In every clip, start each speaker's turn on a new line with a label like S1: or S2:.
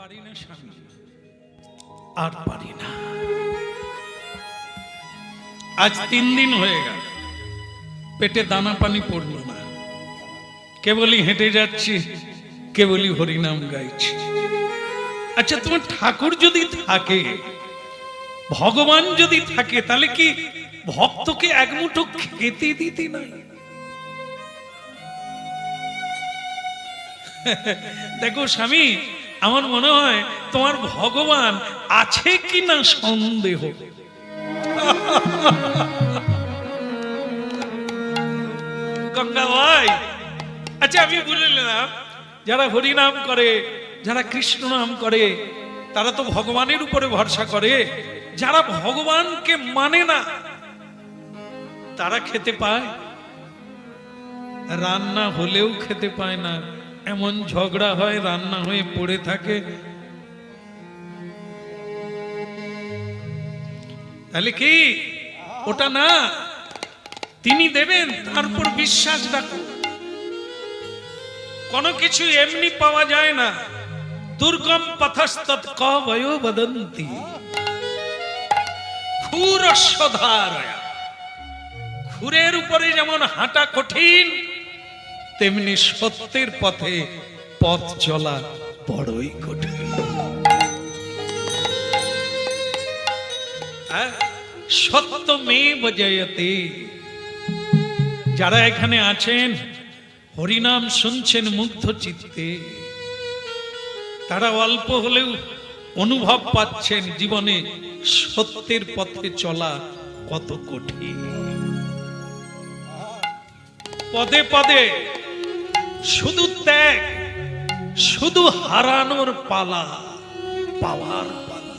S1: পারি না স্বামী, আর পারি না। আজ 3 দিন হয়ে গেল, পেটে দানা পানি পড়লো না। কেবলই হেঁটে যাচ্ছি, কেবলই হরিনাম গাইছি। আচ্ছা, তোমার ঠাকুর যদি থাকে, ভগবান যদি থাকে, তাহলে কি ভক্তকে এক মুঠো খেতে দিতে নাই? দেখো স্বামী, আমার মনে হয় তোমার ভগবান আছে কিনা সন্দেহ। গঙ্গা ভাই, আচ্ছা আমি বলে নিলাম, যারা হরিনাম করে, যারা কৃষ্ণ নাম করে, তারা তো ভগবানের উপরে ভরসা করে। যারা ভগবানকে মানে না, তারা খেতে পায়? রান্না হলেও খেতে পায় না, এমন ঝগড়া হয়, রান্না হয়ে পড়ে থাকে। তাহলে কি ওটা না? তিনি দেবেন, তারপর বিশ্বাস রাখো। কোনো কিছু এমনি পাওয়া যায় না। দুর্গম পথস্তৎ কবয়ো বদন্তি ক্ষুরস্বধারয়া। ক্ষুরের উপরে যেমন হাঁটা কঠিন, তেমনি সত্যের পথে পথ চলা বড়ই কঠিন। সত্যমেব জয়তে। যারা এখানে আছেন, হরিনাম শুনছেন মুগ্ধ চিত্তে, তারা অল্প হলেও অনুভব পাচ্ছেন জীবনে সত্যের পথে চলা কত কঠিন। পদে পদে শুধু ত্যাগ, শুধু হারানোর পালা, পাওয়ার পালা,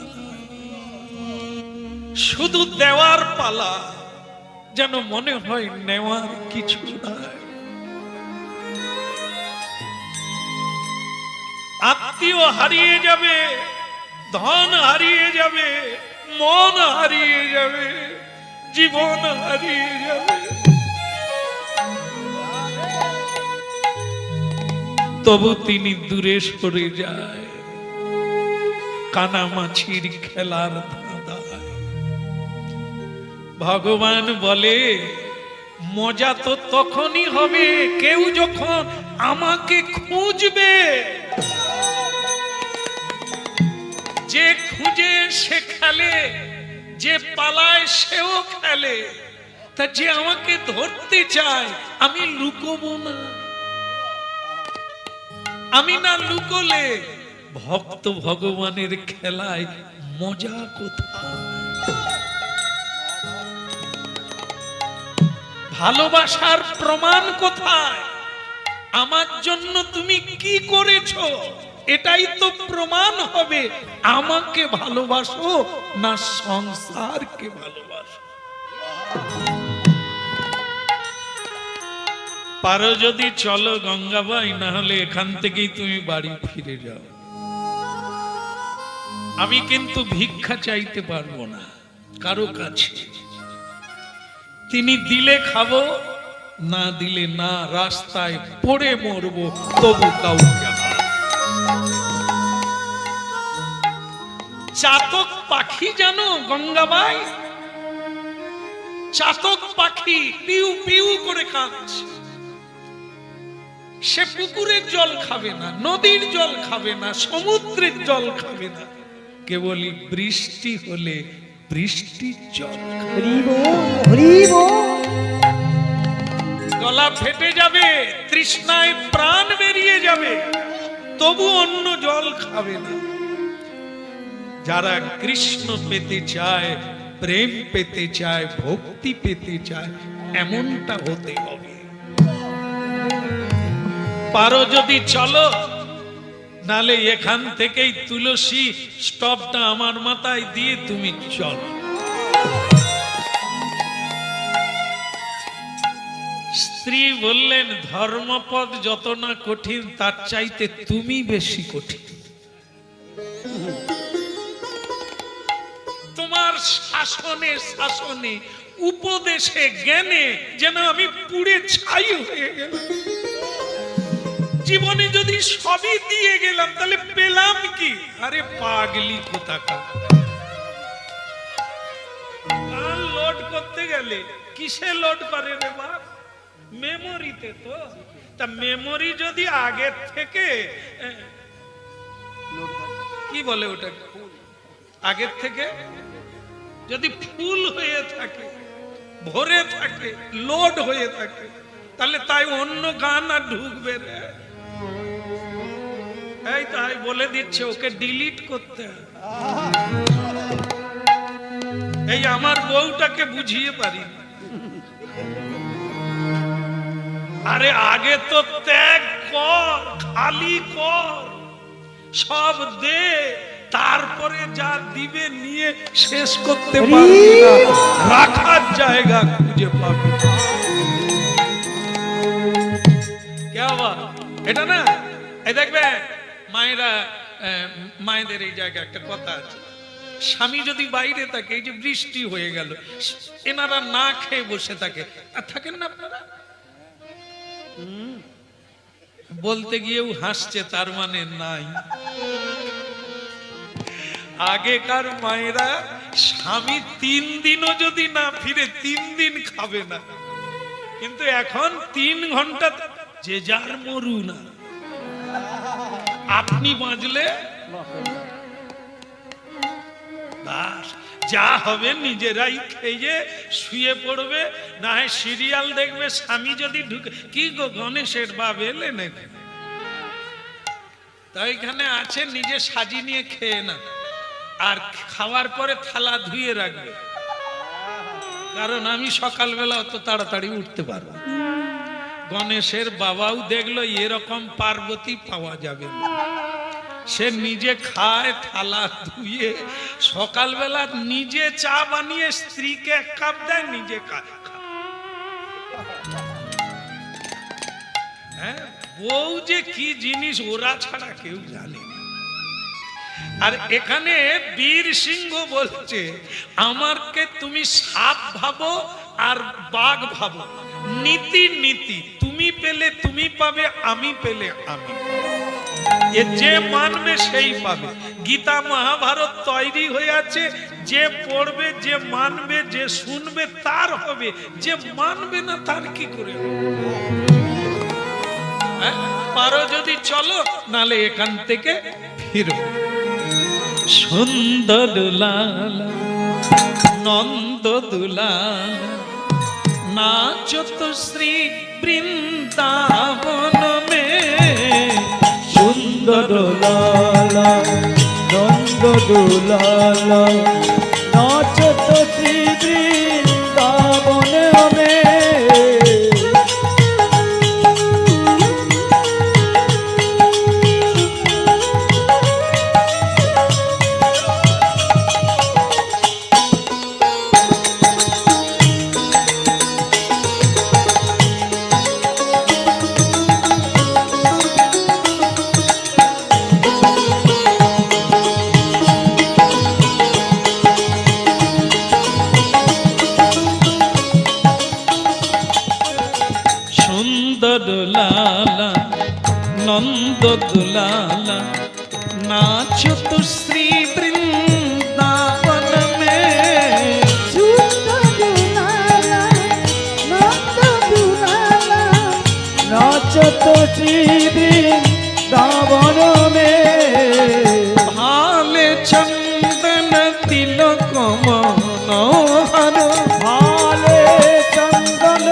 S1: শুধু দেওয়ার পালা, যেন মনে হয় নেওয়ার কিছু নাই। আত্মীয় হারিয়ে যাবে, ধন হারিয়ে যাবে, মন হারিয়ে যাবে, জীবন হারিয়ে যাবে, তবু তিনি দূরে সরে যায় কানামাছির খেলার ধাঁধায়। ভগবান বলে, মজা তো তখনই হবে কেউ যখন আমাকে খুঁজবে। যে খুঁজে সে খেলে, যে পালায় সেও খেলে। তা যে আমাকে ধরতে চায়, আমি লুকোবো না। আমি না লুকোলে ভক্ত ভগবানের খেলায় মজা কোথায়? ভালোবাসার প্রমাণ কোথায়? আমার জন্য তুমি কি করেছো, এটাই তো প্রমাণ হবে আমাকে ভালোবাসো না সংসারকে ভালোবাসো। পারো যদি চলো গঙ্গাবাই, না হলে এখান থেকেই তুমি বাড়ি ফিরে যাও। আমি কিন্তু ভিক্ষা চাইতে পারবো না কারো কাছে। তিনি দিলে খাবো, না দিলে না, রাস্তায় পড়ে মরবো, তবু কাউকে। চাতক পাখি জানো গঙ্গাবাই? চাতক পাখি পিউ পিউ করে কাঁদছে। সে পুকুরের জল খাবে না, নদীর জল খাবে না, সমুদ্রের জল খাবে না, কেবলই বৃষ্টি হলে বৃষ্টির জল খাবে। গলা ফেটে যাবে, তৃষ্ণায় প্রাণ বেরিয়ে যাবে, তবু অন্য জল খাবে না। যারা কৃষ্ণ পেতে চায়, প্রেম পেতে চায়, ভক্তি পেতে চায়, এমনটা হতে হবে। পারো যদি চলো, নালে এখান থেকেই তুলসী স্টপটা আমার মাথায় দিয়ে তুমি চলো। স্ত্রী বললেন, ধর্মপদ যত না কঠিন, তার চাইতে তুমি বেশি কঠিন। তোমার শাসনে শাসনে, উপদেশে জ্ঞানে যেন আমি পুড়ে ছাই হয়ে গেলাম। জীবনে যদি সবই দিয়ে গেলাম তাহলে পেলাম কি? আরে পাগলি কোথাকার। কাল লোড করতে গেলে কিসে লোড করে রে বাপ? মেমোরিতে তো। তা মেমোরি যদি আগে থেকে কি বলে ওটা, আগের থেকে যদি ফুল হয়ে থাকে, ভরে থাকে, লোড হয়ে থাকে, তাহলে তাই অন্য গান আর ঢুকবে রে। এই তাই বলে দিচ্ছে ওকে ডিলিট করতে। এই আমার বউটাকে বুঝিয়ে পারি। আরে আগে তো ত্যাগ কর, খালি কর, সব দে, তারপরে যা দিবে নিয়ে শেষ করতে পারবি না, রাখার জায়গা খুঁজে পাবি। এটা না, এই দেখবে মায়েরা, মায়েদের এই জায়গায় একটা কথা আছে, স্বামী যদি বাইরে থাকে, এই যে বৃষ্টি হয়ে গেল, এনারা না খেয়ে বসে থাকে, আর থাকেন না আপনারা? বলতে গিয়েও হাসছে, তার মানে নাই। আগেকার মায়েরা স্বামী 3 দিনও যদি না ফিরে 3 দিন খাবে না, কিন্তু এখন 3 ঘন্টা যে যার মরু না, আপনি বাঁচলে বাস, যা হবে নিজেরাই খেয়ে শুয়ে পড়বে, না হয় সিরিয়াল দেখবে। স্বামী যদি ঢুকে, কি গো গণেশের বাপ এলে নাকি, তাই এখানে আছে, নিজে সাজি নিয়ে খেয়ে না, আর খাওয়ার পরে থালা ধুয়ে রাখবে, কারণ আমি সকালবেলা অত তাড়াতাড়ি উঠতে পারবো। গণেশের বাবাও দেখলো এরকম পার্বতী পাওয়া যাবে না, সে নিজে খায়, থালা ধুয়ে, সকালবেলা নিজে চা বানিয়ে স্ত্রীকে 1 কাপ দেয়, নিজে খায়। হ্যাঁ, বউ যে কি জিনিস ওরা ছাড়া কেউ জানে না। আর এখানে বীর সিংহ বলছে, আমারকে তুমি সাপ ভাবো আর বাঘ ভাবো, নীতি নীতি, তুমি পেলে তুমি পাবে, আমি পেলে আমি। এ যে মানবে সেই পাবে। গীতা মহাভারত তৈরি হয়ে আছে, যে পড়বে, যে মানবে, যে শুনবে তার হবে, যে মানবে না তার কি করে হবে? পারো যদি চলো, নালে এখান থেকে ফিরো। সুন্দর লালা নন্দ দুলাল নাচো তো শ্রী বৃন্দাবন মে।
S2: সুন্দর লালা নন্দ দুলাল নাচো তো শ্রী বৃন্দাবন মে।
S1: লালা নন্দ দুলালা নাচো তো শ্রী বৃন্দাবন মে।
S2: নাচো তো শ্রী বৃন্দাবন মে।
S1: ভালে চন্দন তিলক মনোহর,
S2: ভালে চন্দন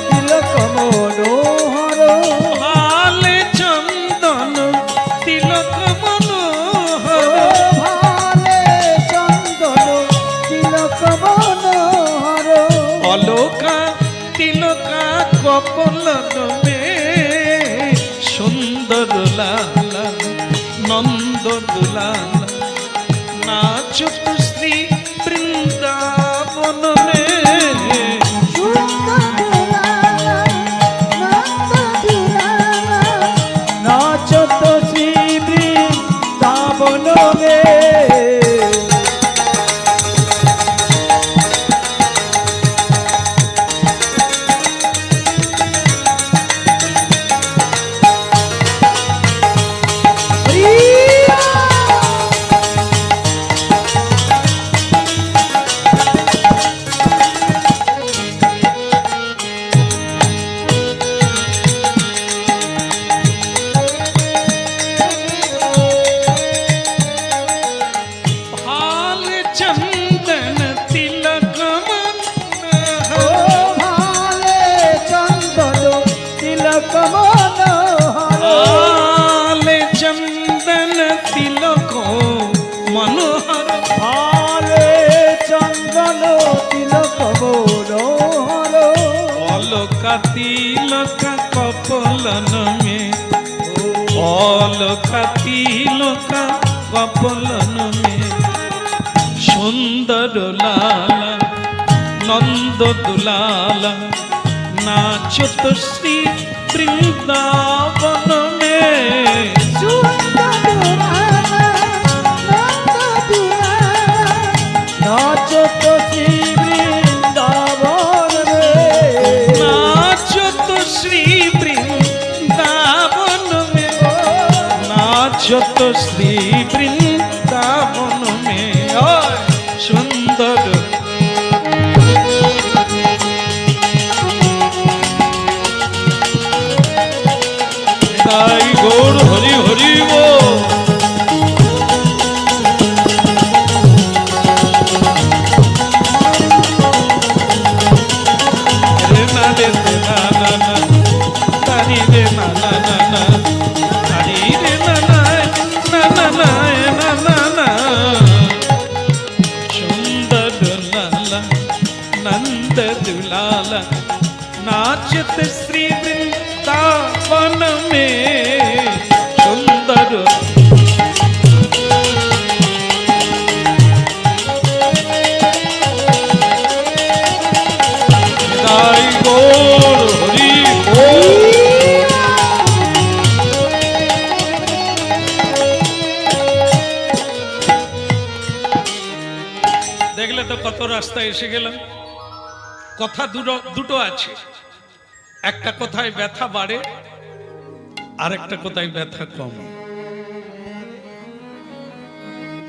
S2: তিলক মনোহর।
S1: ভালে চন্দন তিলক মনোহর,
S2: ভালে চন্দন তিলক মনোহর।
S1: অলোকা তিলকা কপলন মে। সুন্দর লালা নন্দ দুলালা নাচো তো শ্রী বৃন্দাবন মে।
S2: নাচো তো শ্রী বৃন্দাবন মে।
S1: তিলক মনোহর
S2: ভালে চন্দন তিলক মনোহর
S1: অলকা তিলকা কপলন মে অলকা তিলকা কপলন মে সুন্দর লালা নন্দ দুলালা নাচত শ্রী বৃন্দাবন মে
S2: নাচত শ্রী বৃন্দাবন রে
S1: নাচত শ্রী বৃন্দাবন মে নাচত শ্রী বৃন্দাবন মে সুন্দর তাই গৌর হরি হরি গো রে না রে না না না তারি রে না না না না তারি রে না না না না না না না না সুন্দর লালা নন্দ দুলালা नाचत श्री वृंदावन में सुंदर दाई गौर हरि बोल देखले तो कत रास्ता एसे गेलाम কথা দুটো আছে একটা কথায় ব্যথা বাড়ে আর একটা কথায় ব্যথা কম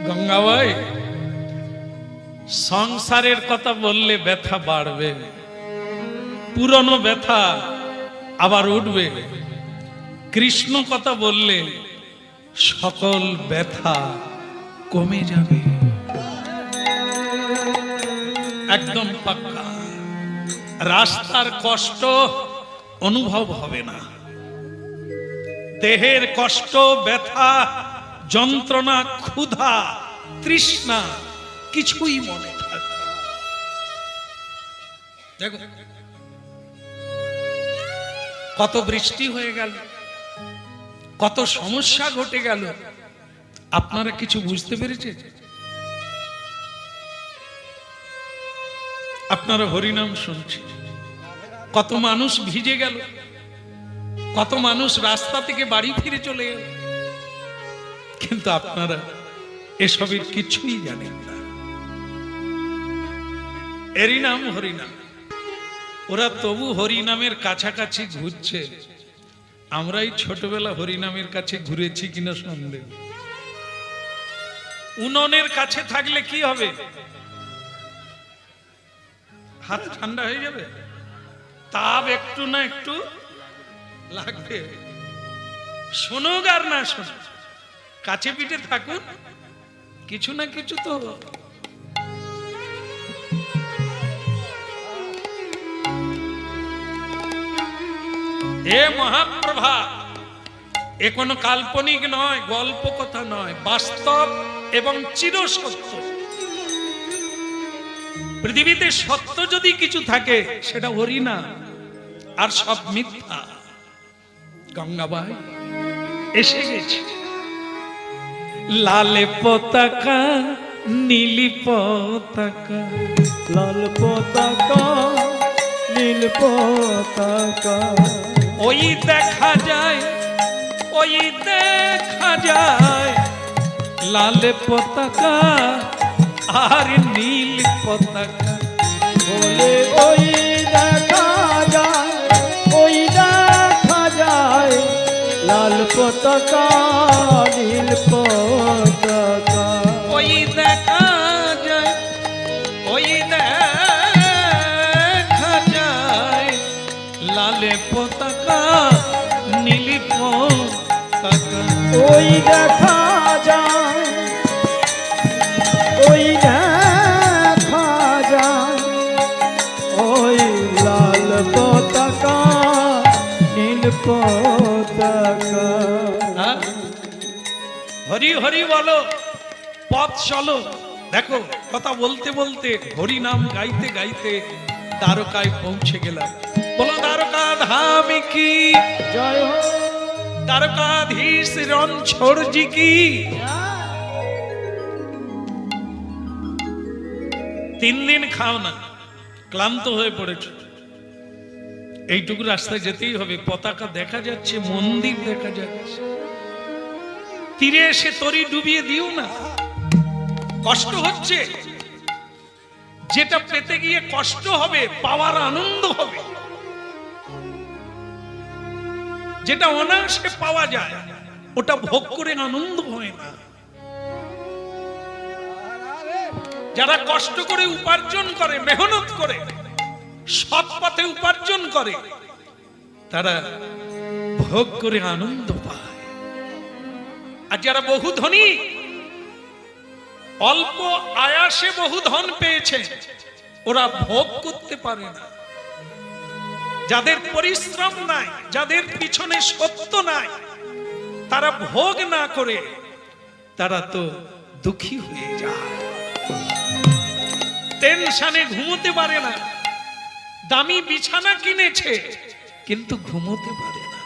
S1: গঙ্গাবাই সংসারের কথা বললে ব্যথা বাড়বে পুরনো ব্যথা আবার উঠবে কৃষ্ণ কথা বললে সকল ব্যথা কমে যাবে একদম পাক্কা রাস্তার কষ্ট অনুভব হবে না দেহের কষ্ট ব্যথা যন্ত্রণা ক্ষুধা তৃষ্ণা কিছুই মনে থাকবে দেখো কত বৃষ্টি হয়ে গেল কত সমস্যা ঘটে গেল আপনারা কিছু বুঝতে পেরেছেন আপনারা হরিনাম শুনছেন কত মানুষ ভিজে গেল কত মানুষ রাস্তা থেকে বাড়ি ফিরে চলে গেল কিন্তু আপনারা এসবের কিছুই জানেন না এরই নাম হরিনাম ওরা তবু হরিনামের কাছাকাছি ঘুরছে আমরাই ছোটবেলা হরিনামের কাছে ঘুরেছি কিনা সন্দেহ উনুনের কাছে থাকলে কি হবে হাত ঠান্ডা হয়ে যাবে তাপ একটু না একটু লাগবে শোনুক আর না শোনুক কাছে পিঠে থাকুন কিছু না কিছু তো এ মহাপ্রভা এ কোনো কাল্পনিক নয় গল্প কথা নয় বাস্তব এবং চিরসত্য পৃথিবীতে সত্য যদি কিছু থাকে সেটা হরিনাম আর সব মিথ্যা গঙ্গাবাই এসে গেছে লালে পতাকা নীলি পতাকা
S2: লাল পতাকা নীল পতাকা
S1: ওই দেখা যায় লাল পতাকা আর নীল পতাকা
S2: বলে ওই দেখা যায় লাল পতাকা নীল পতাকা
S1: ওই দেখা যায় লাল পতাকা নীল পতাকা
S2: ওই দেখা যায় ওই লাল পতাকা নীল পতাকা
S1: হরি হরি হরি বলো, পথ চলো। দেখো কথা বলতে বলতে হরি নাম গাইতে গাইতে দ্বারকায় পৌঁছে গেলাম। বলো দ্বারকা ধাম কি
S2: জয় হো।
S1: দ্বারকাধীশ রণছোড়জি কি। 3 দিন খাও না, ক্লান্ত হয়ে পড়েছ, এইটুকু রাস্তায় যেতেই হবে। পতাকা দেখা যাচ্ছে, মন্দির দেখা যাচ্ছে, তীরে এসে তরি ডুবিয়ে দিও না। কষ্ট হচ্ছে, যেটা পেতে গিয়ে কষ্ট হবে পাওয়ার আনন্দ হবে। যেটা অনায়াসে পাওয়া যায় ওটা ভোগ করে আনন্দ হয় না। যারা কষ্ট করে উপার্জন করে, মেহনত করে, সৎ পথে উপার্জন করে, তারা ভোগ করে আনন্দ পায়। আর যারা বহু ধনী, অল্প আয়াসে বহু ধন পেয়েছে, ওরা ভোগ করতে পারে না। যাদের পরিশ্রম নাই, যাদের পিছনে সত্য নাই, তারা ভোগ না করে তারা তো দুঃখী হয়ে যায়, টেনশনে ঘুমোতে পারে না। দামি বিছানা কিনেছে কিন্তু ঘুমোতে পারে না।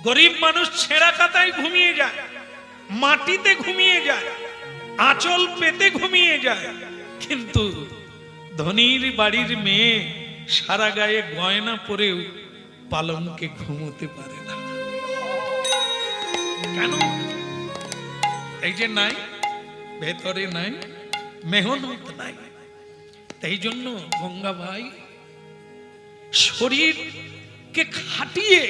S1: গরিব মানুষ ছেঁড়া কাতায় ঘুমিয়ে যায়, মাটিতে ঘুমিয়ে যায়, আঁচল পেতে ঘুমিয়ে যায়। কিন্তু ধনীর বাড়ির মেয়ে সারা গায়ে গয়না পরেও পালঙ্কে ঘুমোতে পারে না। কেন? এই যে নাই, ভেতরে নাই, মেহনত নাই। তাই জন্য গঙ্গা ভাই, শরীরকে খাটিয়ে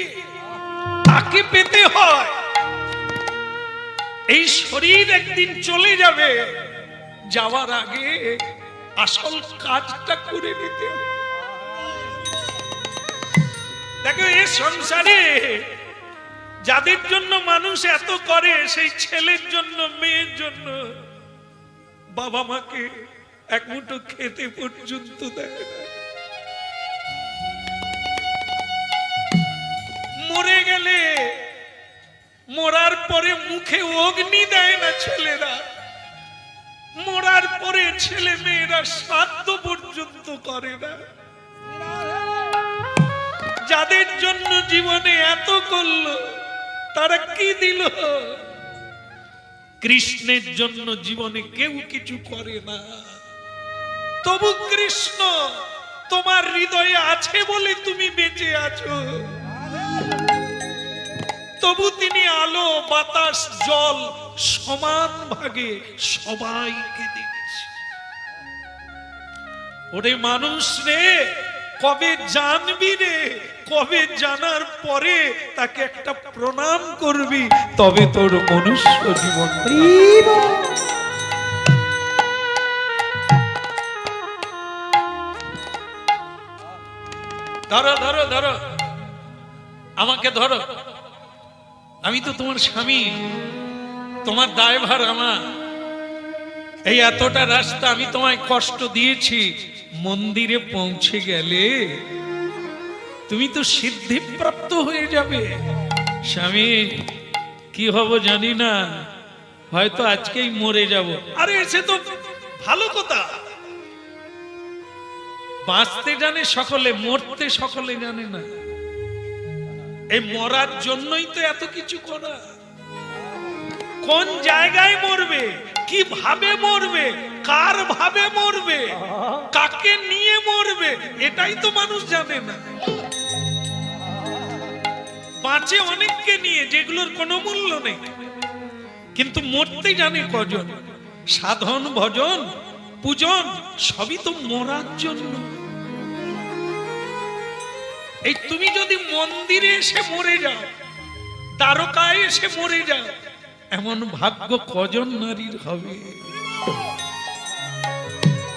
S1: তাকে পেতে হয়। এই শরীর একদিন চলে যাবে, যাওয়ার আগে আসল কাজটা করে নিতে হবে। দেখো এই সংসারে যাদের জন্য মানুষ এত করে, সেই ছেলের জন্য, মেয়ের জন্য বাবা মাকে এক মুঠো খেতে পর্যন্ত দেয় না। মরে গেলে, মরার পরে মুখে অগ্নি দেয় না ছেলেরা। মরার পরে ছেলে মেয়েরা শ্রাদ্ধ পর্যন্ত করে না। যাদের জন্য জীবনে এত করলো, তারা কি দিল? কৃষ্ণের জন্য জীবনে কেউ কিছু করে না। তবু কৃষ্ণ তোমার হৃদয়ে আছে বলে তুমি বেঁচে আছো। তবু তিনি আলো, বাতাস, জল সমান ভাগে সবাইকে দিচ্ছে। ওরে মানুষ রে, কবে জানবি রে? কবে জানার পরে তাকে একটা প্রণাম করবি, তবে তোর মনুষ্য জীবন। ধরো ধরো ধরো, আমাকে ধরো, আমি তো তোমার স্বামী, তোমার দায়ভার আমার। এই এতটা রাস্তা আমি তোমায় কষ্ট দিয়েছি, মন্দিরে পৌঁছে গেলে তুমি তো সিদ্ধিপ্রাপ্ত হয়ে যাবে। স্বামী, কি হব জানি না, হয়তো আজকেই মরে যাব। আরে সে তো ভালো কথা, বাঁচতে জানে সকলে, মরতে সকলে জানে না। এই মরার জন্যই তো এত কিছু করা। কোন জায়গায় মরবে, কিভাবে মরবে, কার ভাবে মরবে, কাকে নিয়ে মরবে, এটাই তো মানুষ জানে না। বাঁচে অনেককে নিয়ে, যেগুলোর কোনো মূল্য নেই, কিন্তু মরতে জানে কজন? সাধন, ভজন, পূজন সবই তো মরার জন্য। এই তুমি যদি মন্দিরে এসে মরে যাও, দ্বারকায় এসে মরে যাও, এমন ভাগ্য কজন নারীর হবে?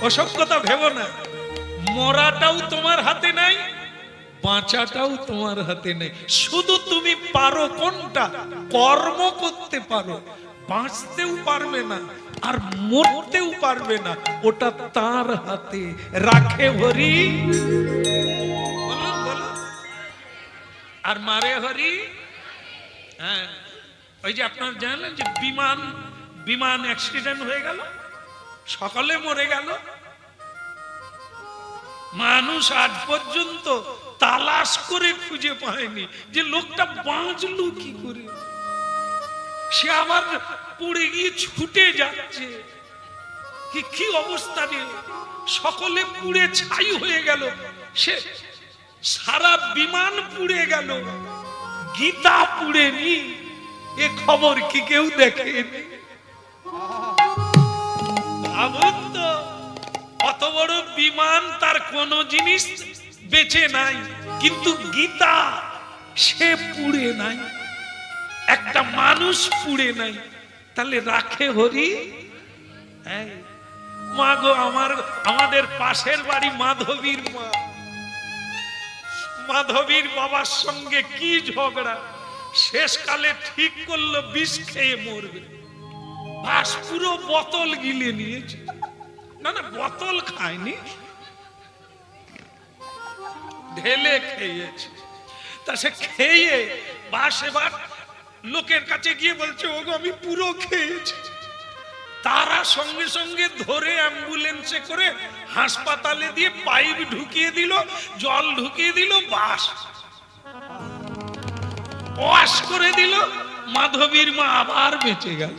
S1: ওসব কথা ভেবো না। মরাটাও তোমার হাতে নাই, বাঁচাটাও তোমার হাতে নেই। শুধু তুমি পারো কোনটা? কর্ম করতে পারো। বাঁচতেও পারবে না আর মরতেও পারবে না, ওটা তার হাতে। রাখে হরি, বলো বলো, আর মারে হরি। হ্যাঁ, ওই যে আপনারা জানলেন যে বিমান বিমান অ্যাক্সিডেন্ট হয়ে গেল, সকলে মরে গেল, মানুষ আজ পর্যন্ত তালাশ করে খুঁজে পায়নি যে লোকটা বাঁচলো কি করে। সে আবার পড়ে গিয়ে ছুটে যাচ্ছে, কি অবস্থা রে, সকলে পুড়ে ছাই হয়ে গেল, সে সারা বিমান পুড়ে গেল, গীতা পুড়েনি, এ খবর কি কেউ দেখেনি? ভাবুন তো, অত বড় বিমান, তার কোনো জিনিস বেঁচে নাই, কিন্তু গীতা সে পুড়ে নাই, একটা মানুষ পুড়ে নাই, তাহলে রাখে হরি। মা গো, আমাদের পাশের বাড়ি মাধবীর মা, মাধবীর বাবার সঙ্গে কি ঝগড়া, শেষকালে ঠিক করলো বিষ খেয়ে মরবে, বাস পুরো বোতল গিলে নিয়েছে, না না বোতল খায়নি, ঢেলে খেয়েছে। তা সে খেয়ে বাস এবার লোকের কাছে গিয়ে বলছে, ওগো আমি পুরো খেয়েছি। তারা সঙ্গে সঙ্গে ধরে অ্যাম্বুলেন্সে করে হাসপাতালে দিয়ে পাইপ ঢুকিয়ে দিল, জল ঢুকিয়ে দিল, বাস ওয়াশ করে দিল, মাধবীর মা আবার বেঁচে গেল।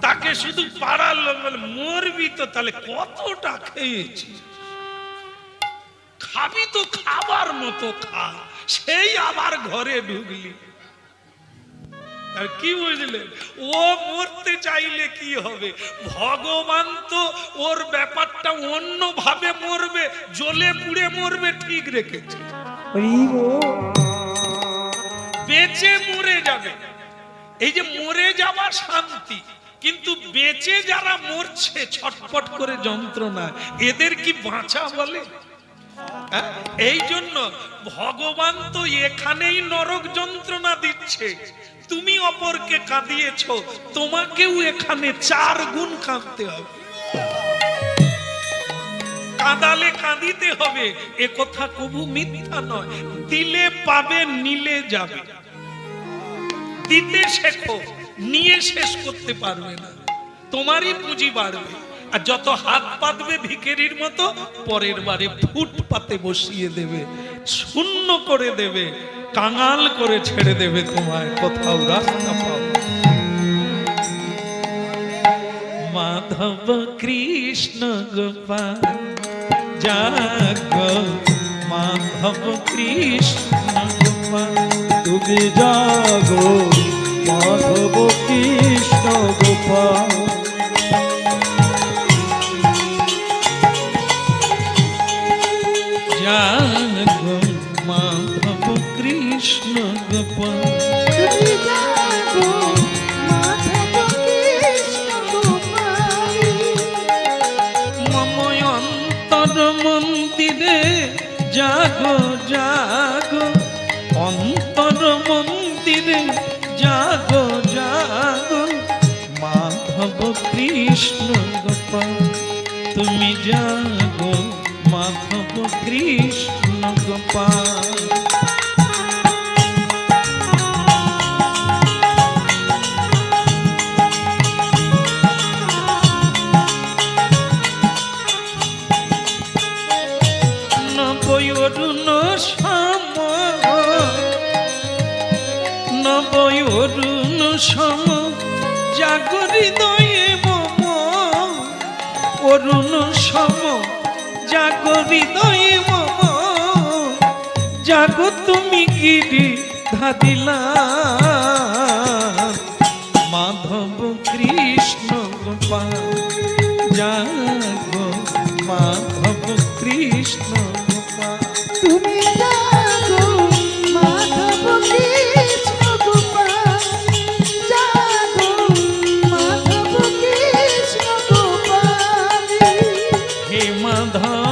S1: তাকে শুধু পাড়ার লোক বলে, মরবি তো, তাহলে কতটা খেয়েছি, খাবি তো খাবার মতো খা, সেই আবার ঘরে ঢুকলি। আর কি বুঝলেন, ও মরতে চাইলে কি হবে, ভগবান তো ওর ব্যাপারটা অন্য ভাবে মরবে, জ্বলে পুড়ে মরবে ঠিক রেখেছে, বেঁচে মরে যাবে। এই যে মরে যাওয়া শান্তি, কিন্তু বেঁচে যারা মরছে ছটফট করে যন্ত্রণা, এদের কি বাঁচা বলে? এই জন্য ভগবান তো এখানেই নরক যন্ত্রণা দিচ্ছে, তুমি অপরকে কাঁদিয়েছ, তোমাকেও এখানে 4 গুণ কাঁদতে হবে, কাঁদালে কাঁদিতে হবে, এ কথা কবু মিথ্যা নয়। দিলে পাবে, নিলে যাবে, দিতে শেখো, নিয়ে শেষ করতে পারবে না, তোমারই পুঁজি বাড়বে। আর যত হাত পাতবে ভিখারির মতো, পরের বারে ফুটপাতে বসিয়ে দেবে, শূন্য করে দেবে, কাঙাল করে ছেড়ে দেবে, তোমায় কোথাও রাস্তা পাও। মাধব কৃষ্ণ গোপাল জাগো, মাধব কৃষ্ণ গোপাল,
S2: তুমি জাগো মাধব কৃষ্ণ গোপাল,
S1: জাগো মাধব কৃষ্ণ গোপাল, মময় অন্তর মন্দিরে জাগো জাগো, অন্তর মন্দিরে জাগো জাগো, মাধব কৃষ্ণ গোপাল, তুমি জাগো মাধব কৃষ্ণ গোপাল। নবয়রুণ সম, নবয়রুণ সম, জাগো হৃদয়ে মম, অরুণ সম, জাগো হৃদয়ে মম, জাগো তুমি গিরি ধাদিলা, মাধব কৃষ্ণ গোপাল, জাগো মাধব কৃষ্ণ গোপাল,
S3: তুমি জাগো মাধব কৃষ্ণ গোপাল, জাগো মাধব কৃষ্ণ গোপাল,
S1: হে মাধব,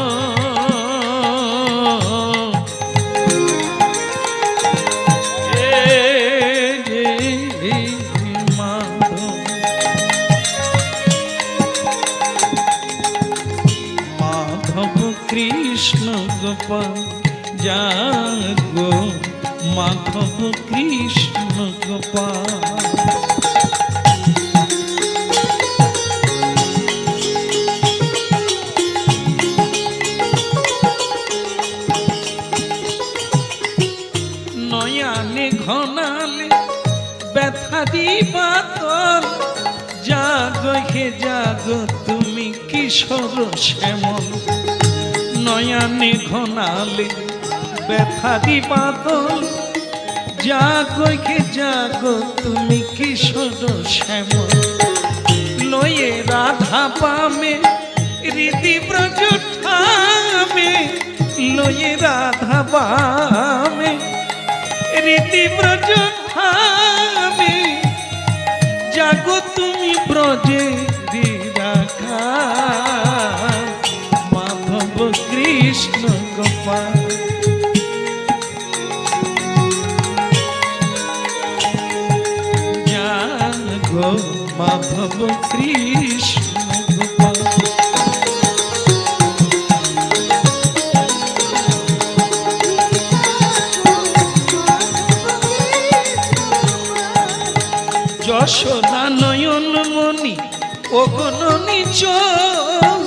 S1: মাধব কৃষ্ণ গোপাল, জাগো মাধব কৃষ্ণ গোপাল। নয়ানে ঘনালে ব্যথা দিবাতল, জাগো হে জাগো তুমি কিশোর শ্যামল। নয়ানে ঘনালে ব্যথা দিবাতল, জাগো হে জাগো তুমি কিশোর শ্যামল। লয়ে রাধা পামে হৃদি ব্রজ ঠামে, লয়ে রাধা পামে রীতি ব্রজ ধামে, জাগো তুমি ব্রজে রাখা, মাধব কৃষ্ণ গোপাল। জাগো মাধব কৃষ্ণ গোপাল। যশোদা নয়ন মণি ওগননি চোখ,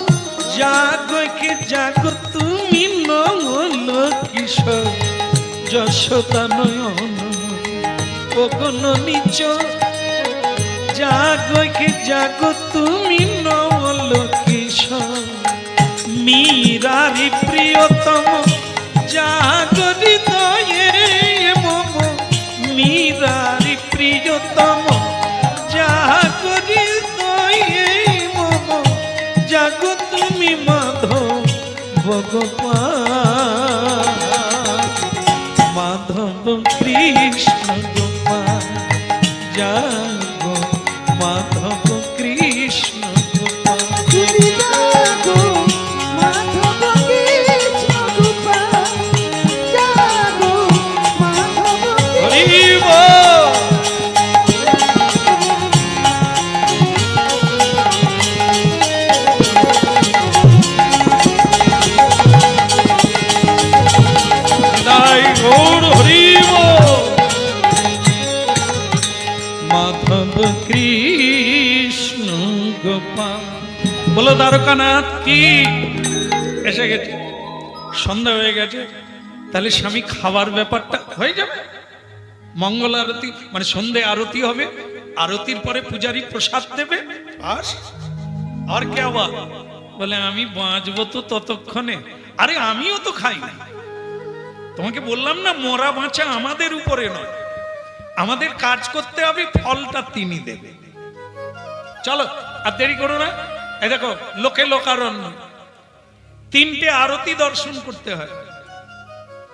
S1: জাগো কে জাগো তুমি নমল কিশোর। যশোদা নয়ন ওগননি চোখ, জাগো কে জাগো তুমি নমল কিশোর। মীরারি প্রিয়তম জাগো হৃদয়ে মম, মীরারি প্রিয়তম জাগো হৃদয়ে মম, জাগো তুমি মাধব গোপাল। মাধব কৃষ্ণ গোপাল, জাগো মাধব কৃষ্ণ গোপাল।
S3: তুমি জাগো মাধব কৃষ্ণ গোপাল, জাগো মাধব
S1: হরি
S3: কৃষ্ণ।
S1: বল। তাই গৌর হরি বল। মাধব কৃষ্ণ গোপাল। বলো দ্বারকানাথ কি। এসে গেছে, সন্ধ্যা হয়ে গেছে, তাহলে স্বামী খাবার ব্যাপারটা হয়ে যাবে। মঙ্গল আরতি মানে সন্ধে আরতি হবে, আরতির পরে পূজারী প্রসাদ দেবে, বাস। আর কে আবার বলে আমি বাঁচবো তো ততক্ষণে। আরে আমিও তো খাই না, তোমাকে বললাম না মরা বাঁচা আমাদের উপরে নয়, আমাদের কাজ করতে হবে, ফলটা তিনি দেবে। চলো আর দেরি করো না। এই দেখো লোকে লোকারণ্য, তিনটে আরতি দর্শন করতে হয়।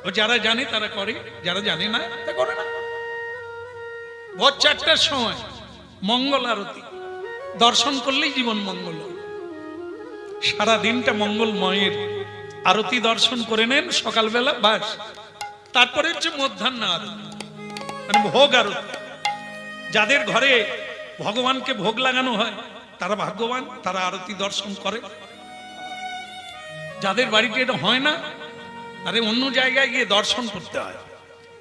S1: ও যারা জানে তারা করে, যারা জানে না তা করে না। ভোর 4টার সময় মঙ্গল আরতি দর্শন করলেই জীবন মঙ্গল। সারা দিনটা মঙ্গলময়ের আরতি দর্শন করে নেন সকালবেলা, বাস। তারপরে হচ্ছে মধ্যাহ্ন আরতি মানে ভোগ আরতি। যাদের ঘরে ভগবানকে ভোগ লাগানো হয় তারা ভাগ্যবান, তারা আরতি দর্শন করে। যাদের বাড়িতে এটা হয় না তাদের অন্য জায়গায় গিয়ে দর্শন করতে হয়।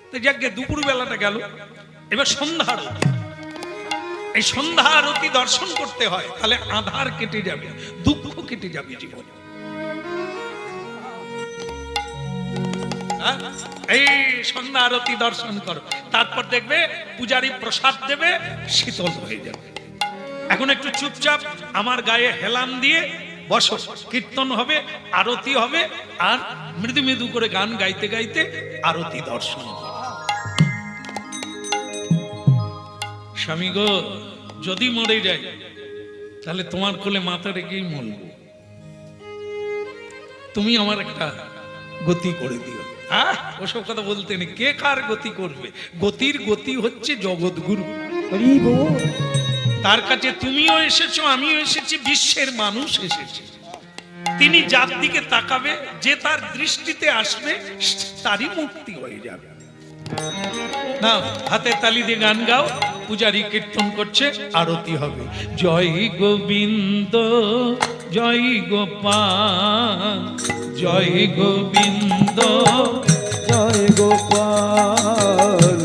S1: তো যাকে দুপুর বেলাটা গেল, এবার সন্ধ্যা আরতি। এই সন্ধ্যা আরতি দর্শন করতে হয়, তাহলে আধার কেটে যাবে, দুঃখ কেটে যাবে জীবন। এই সন্ধ্যা আরতি দর্শন করো, তারপর দেখবে পূজারী প্রসাদ দেবে, শীতল হয়ে যাবে। এখন একটু চুপচাপ আমার গায়ে হেলান দিয়ে বসো, কীর্তন হবে, আরতি হবে, আর মৃদু মৃদু করে গান গাইতে গাইতে আরতি দর্শন হবে। স্বামী গো, যদি মরে যাই তাহলে তোমার কোলে মাথা রেখেই মরব, তুমি আমার একটা গতি করে দিও। হ্যাঁ, ওসব কথা বলতে নেই, কে কার গতি করবে? গতির গতি হচ্ছে জগৎগুরু।
S2: হরি বল।
S1: তার কাছে তুমিও এসেছো, আমিও এসেছি, বিশ্বের মানুষ এসেছে। তিনি যার দিকে তাকাবে, যে তার দৃষ্টিতে আসবে, তারই মুক্তি হয়ে যাবে। না, হাতে তালি দিয়ে গান গাও, পূজারী কীর্তন করছে, আরতি হবে। জয় গোবিন্দ জয় গোপাল, জয় গোবিন্দ
S2: জয় গোপাল,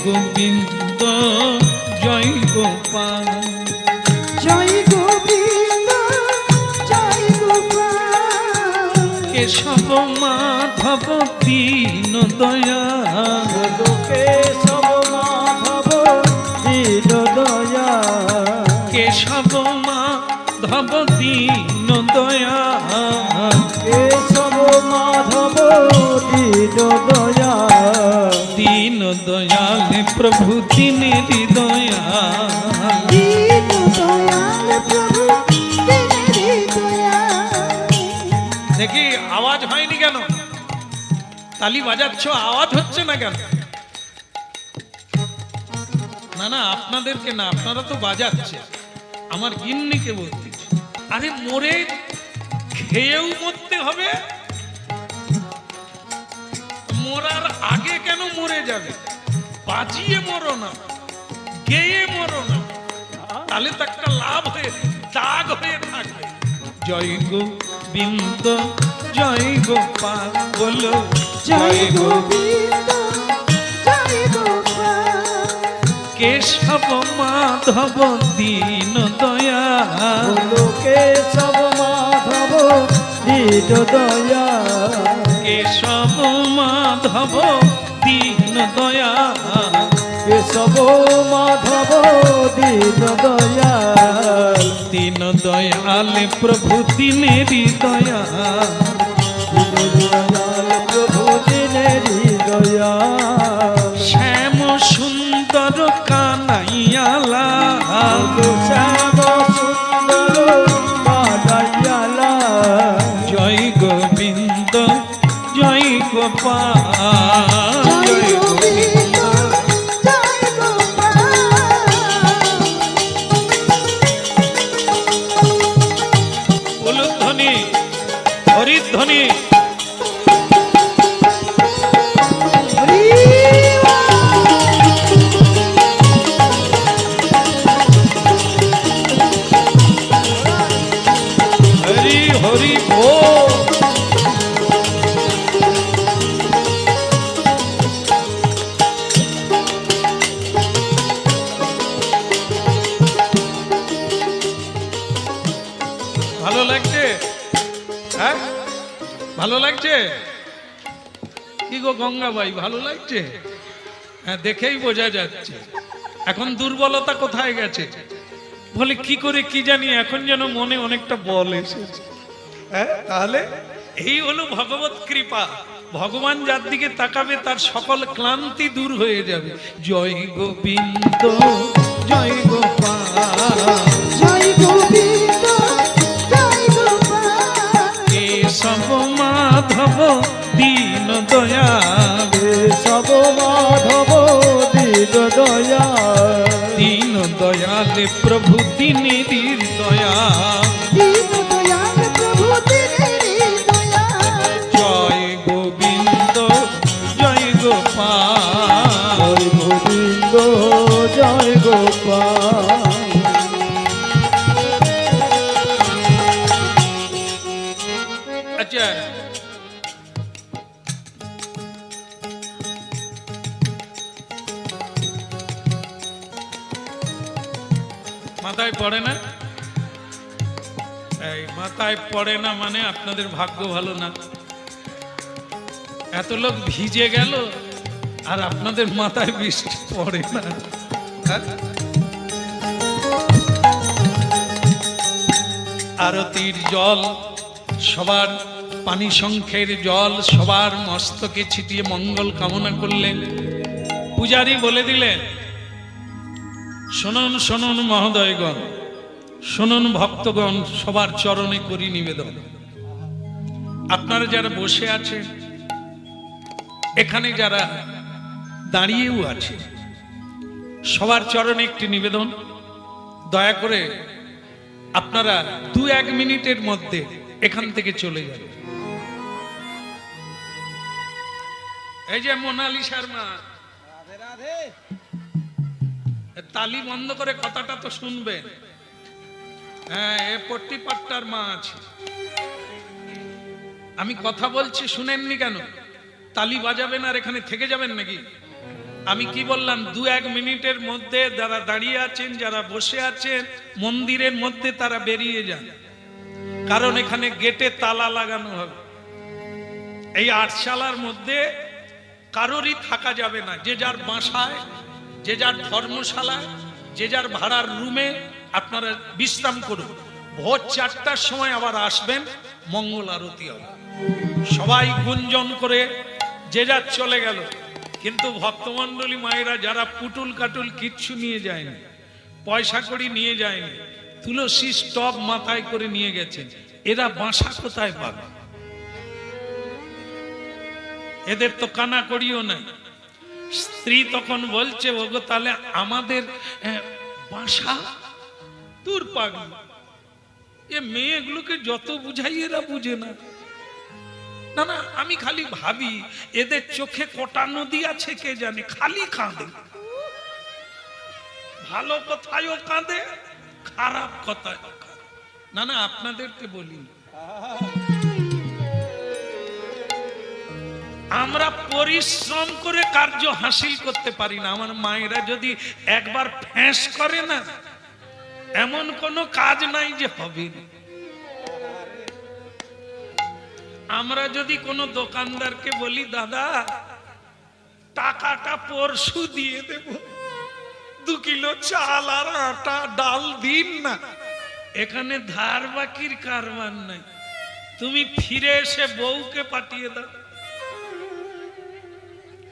S1: গোবিন্দ জয় গোপাল
S3: জয় গোবিন্দ জয় গোপাল
S1: কেশব মাধব দীন দয়াল
S2: কেশব মাধব দীন দয়াল
S1: কেশব মাধব দীন দয়াল
S2: কেশব মাধব দীন দয়াল
S1: দীন দয়াল প্রভু দীনের দয়াল
S3: দীন দয়াল প্রভু দীনের দয়াল
S1: দেখি আওয়াজ হয়নি কেন? তালি বাজাচ্ছ, আওয়াজ হচ্ছে না কেন? না না, আপনাদেরকে না, আপনারা তো বাজাচ্ছে, আমার গিন্নিকে বলতেছি। আরে মরে খেয়েও মরতে হবে, মরার আগে কেন মরে যাবে? বাজিয়ে মরো না, গেয়ে মরো না, তাহলে তো একটা লাভ হয়ে দাগ হয়ে থাকবে। জয় গোবিন্দ জয় গোপাল বলো
S3: জয় গোবিন্দ জয় গোপাল
S1: কেশব মাধব দীন দয়াল
S2: বলো কেশব মাধব দীন দয়াল
S1: কেশব মাধব দীন দয়াল
S2: কেশব মাধব দীন দয়াল
S1: দীন দয়াল প্রভু দীনেরি দয়াল
S2: দীন দয়াল প্রভু দীনেরি দয়াল
S1: শ্যাম সুন্দর কানাইয়ালা
S2: শ্যাম সুন্দর কানাইয়ালা
S1: জয় গোবিন্দ জয় গোপাল
S3: জয় গোবিন্দ জয় গোপাল
S1: উলুধ্বনি হরিধ্বনি হরি হরি বল। ভালো লাগছে? হ্যাঁ ভালো লাগছে? কি গো গঙ্গাবাই, ভালো লাগছে? হ্যাঁ দেখেই বোঝা যাচ্ছে। এখন দুর্বলতা কোথায় গেছে? বলে কি করে কি জানি, এখন যেন মনে অনেকটা বল এসেছে। হ্যাঁ তাহলে এই হলো ভগবত কৃপা। ভগবান যার দিকে তাকাবে তার সকল ক্লান্তি দূর হয়ে যাবে। জয় গোবিন্দ জয় গোপাল
S3: জয় গোবিন্দ জয় গোপাল
S1: কেশব মাধব দীন দয়াল
S2: কেশব মাধব দীন দয়াল
S1: দীন দয়াল প্রভু দীনেরি দয়াল
S3: দীন দয়াল প্রভু দীনের দয়াল
S1: জয় গোবিন্দ জয় গোপাল
S2: জয় গোবিন্দ জয় গোপাল
S1: আচ্ছা মাথায় পড়ে না? এই মাথায় পড়ে না মানে আপনাদের ভাগ্য ভালো না। এত লোক ভিজে গেল আর আপনাদের মাথায় বৃষ্টি পড়ে না। হ্যাঁ? আরতির জল সবার, পানি শঙ্খের জল সবার মস্তকে ছিটিয়ে মঙ্গল কামনা করলেন। পূজারী বলে দিলেন, শুনুন শুনুন মহোদয়গণ, শুনুন ভক্তগণ, সবার চরণে করি নিবেদন। আপনারা যারা বসে আছেন, এখানে যারা দাঁড়িয়েও আছে, সবার চরণে একটি নিবেদন, দয়া করে আপনারা 2-1 মিনিটের মধ্যে এখান থেকে চলে যাবেন। এই যে মোনালিসার মা, তালি বন্ধ করে কথাটা তো শুনবেন। হ্যাঁ, এ পট্টিপাট্টার মা আছে। আমি কথা বলছি শুনেননি কেন? তালি বাজাবেন আর এখানে থেকে যাবেন নাকি? আমি কি বললাম, 2-1 মিনিটের মধ্যে যারা দাঁড়িয়ে আছেন, যারা বসে আছেন মন্দিরের মধ্যে, তারা বেরিয়ে যান, কারণ এখানে গেটে তালা লাগানো হবে। এই আটশালার মধ্যে কারোরই থাকা যাবে না। যে যার বাসায়, যে যার ধর্মশালায়, যে যার ভাড়ার রুমে আপনারা বিশ্রাম করুন। ভোর 4টার সময় আবার আসবেন, মঙ্গল আরতি হবে। সবাই গুঞ্জন করে যে যার চলে গেল। কিন্তু ভক্তমণ্ডলী মায়েরা যারা পুটুল কাটুল কিচ্ছু নিয়ে যায়নি, পয়সা কড়ি নিয়ে যায়নি, তুলসী স্টপ মাথায় করে নিয়ে গেছেন, এরা বাসা কোথায় পাবে? এদের তো কানা করিও নাই। স্ত্রী তখন বলছে, ওগো তাহলে আমাদের বাসা দূর পাগল। এ মেয়েগুলোকে যত বুঝাই এরা বুঝে না। না না, আমি খালি ভাবি এদের চোখে কটা নদী আছে কে জানে, খালি কাঁদে। ভালো কথায়ও কাঁদে, খারাপ কথায় কাঁদে। না না, আপনাদেরকে বলি, আমরা পরিশ্রম করে কার্য হাসিল করতে পারি না। আমার মায়েরা যদি একবার ফ্যাঁস করে না, এমন কোনো কাজ নাই যে হবে না। আমরা যদি কোনো দোকানদারকে বলি, দাদা টাকাটা পরশু দিয়ে দেব, 2 কিলো চাল আর আটা ডাল দিন না, এখানে ধার বাকির কারবার নাই, তুমি ফিরে এসে বউকে পাঠিয়ে দাও,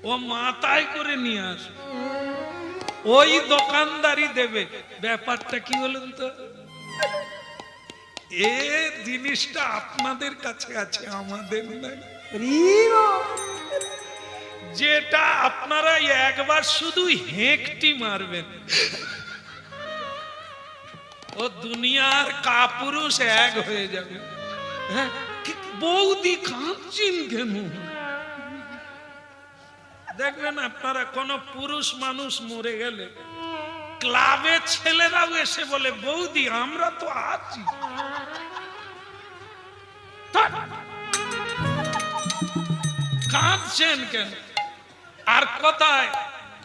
S1: ও মাথায় করে নিয়ে আসবে, ওই দোকানদারি দেবে। ব্যাপারটা কি বলেন তো? এ জিনিসটা আপনাদের কাছে আছে, আমাদের নাই। যেটা আপনারা একবার শুধু হেঁকটি মারবেন, ও দুনিয়ার কাপুরুষ এক হয়ে যাবে। হ্যাঁ, বৌদি কাঁদছেন কেন? দেখবেন আপনারা, কোন পুরুষ মানুষ মরে গেলে ক্লাবের ছেলেরাও এসে বলে, বৌদি আমরা তো আছি। কাঁদছেন কেন? আর কথায়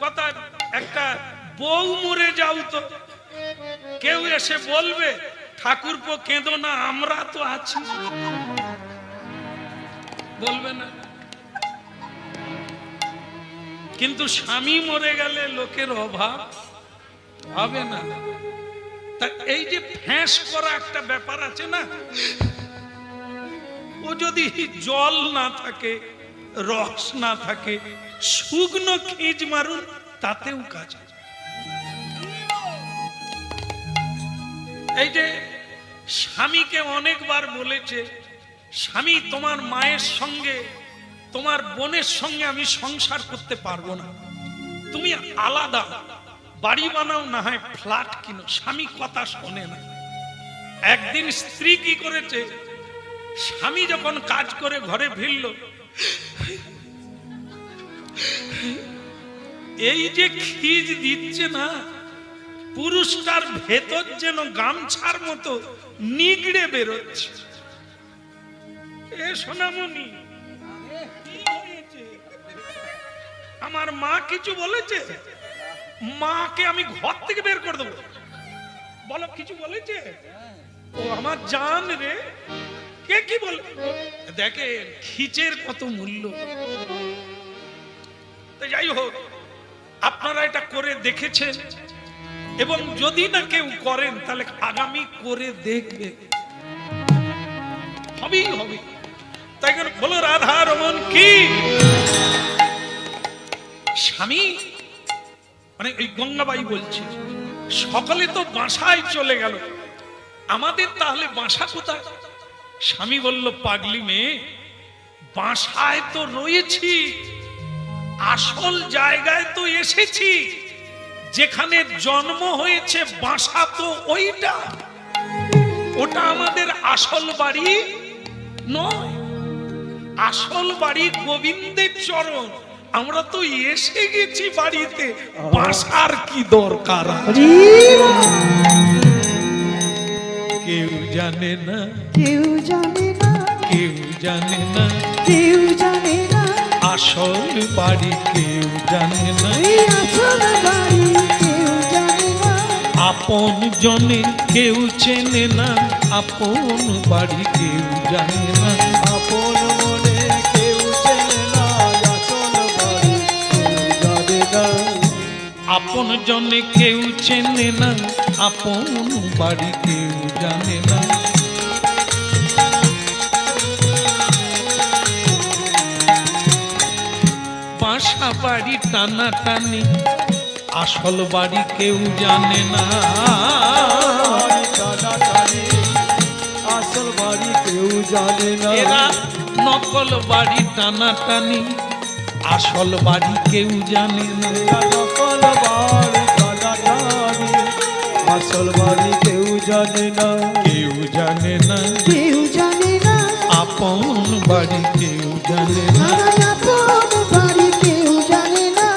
S1: কথায় একটা বউ মরে যাও তো কেউ এসে বলবে, ঠাকুরপো কেঁদো না, আমরা তো আছি, বলবে না? কিন্তু স্বামী মরে গেলে লোকের অভাব হবে না। তা এই যে ফ্যাঁস করা একটা ব্যাপার আছে না, ও যদি জল না থাকে, রস না থাকে, শুকনো খিঁচ মারুন, তাতেও কাজ। এই যে স্বামীকে অনেকবার বলেছে, স্বামী তোমার মায়ের সঙ্গে, তোমার বোনের সঙ্গে আমি সংসার করতে পারবো না, তুমি আলাদা বাড়ি বানাও, না হয় ফ্ল্যাট কিনো। স্বামী কথা শোনে না। একদিন স্ত্রী কি করেছে, স্বামী যখন কাজ করে ঘরে ফিরল, এই যে খিজ দিচ্ছে না, পুরুষটার ভেতর যেন গামছার মতো নিগড়ে বেরোচ্ছে। এ সোনামণি, আমার মা কিছু বলেছে? মাকে আমি ঘর থেকে বের করে দেবো। বলো, কিছু বলেছে? ও আমার জান রে, কে কি বলে? দেখে খিচের কত মূল্য। যাই হোক, আপনারা এটা করে দেখেছেন, এবং যদি না কেউ করেন তাহলে আগামী করে দেখবে, হবেই হবে। তাই বলো, রাধা রমন কি? স্বামী মানে এই গঙ্গাবাই বলছে, সকালে তো বাসায় চলে গেল, আমাদের তাহলে বাসা কোথায়? স্বামী বলল, পাগলি মেয়ে, বাসায় তো রয়েছি, আসল জায়গায় তো এসেছি, যেখানে জন্ম হয়েছে বাসা তো ওইটা, ওটা আমাদের আসল বাড়ি নয়। আসল বাড়ি গোবিন্দের চরণ। আমরা তো এসে গেছি বাড়িতে, বাসার কি দরকার? কেউ জানে না,
S3: কেউ জানে না,
S1: কেউ জানে না,
S3: কেউ জানে না,
S1: আসল বাড়ি কেউ জানে না,
S3: এই আসল বাড়ি কেউ জানে না,
S1: আপন জনে কেউ চেনে না, আপন বাড়ি কেউ জানে না,
S2: আপন মনে কেউ চেনে না, আসল বাড়ি কেউ জানে না।
S1: আপন জনে কেউ চেনে না, আপন বাড়ি কেউ জানে না। বাসা বাড়ি টানা টানি, আসল বাড়ি কেউ জানে না,
S2: বাড়ি টানাটানি, আসল বাড়ি কেউ জানে না।
S1: এরা নকল বাড়ি টানা টানি, আসল বাড়ি কেউ জানে না।
S2: এরা নকল বাড়ি টানাটানি, আসল বাড়ি কেউ জানে না।
S1: কেউ জানে না,
S3: কেউ জানে না,
S1: আপন বাড়ি কেউ জানে না।
S3: আমার আপন বাড়ি কেউ জানে না,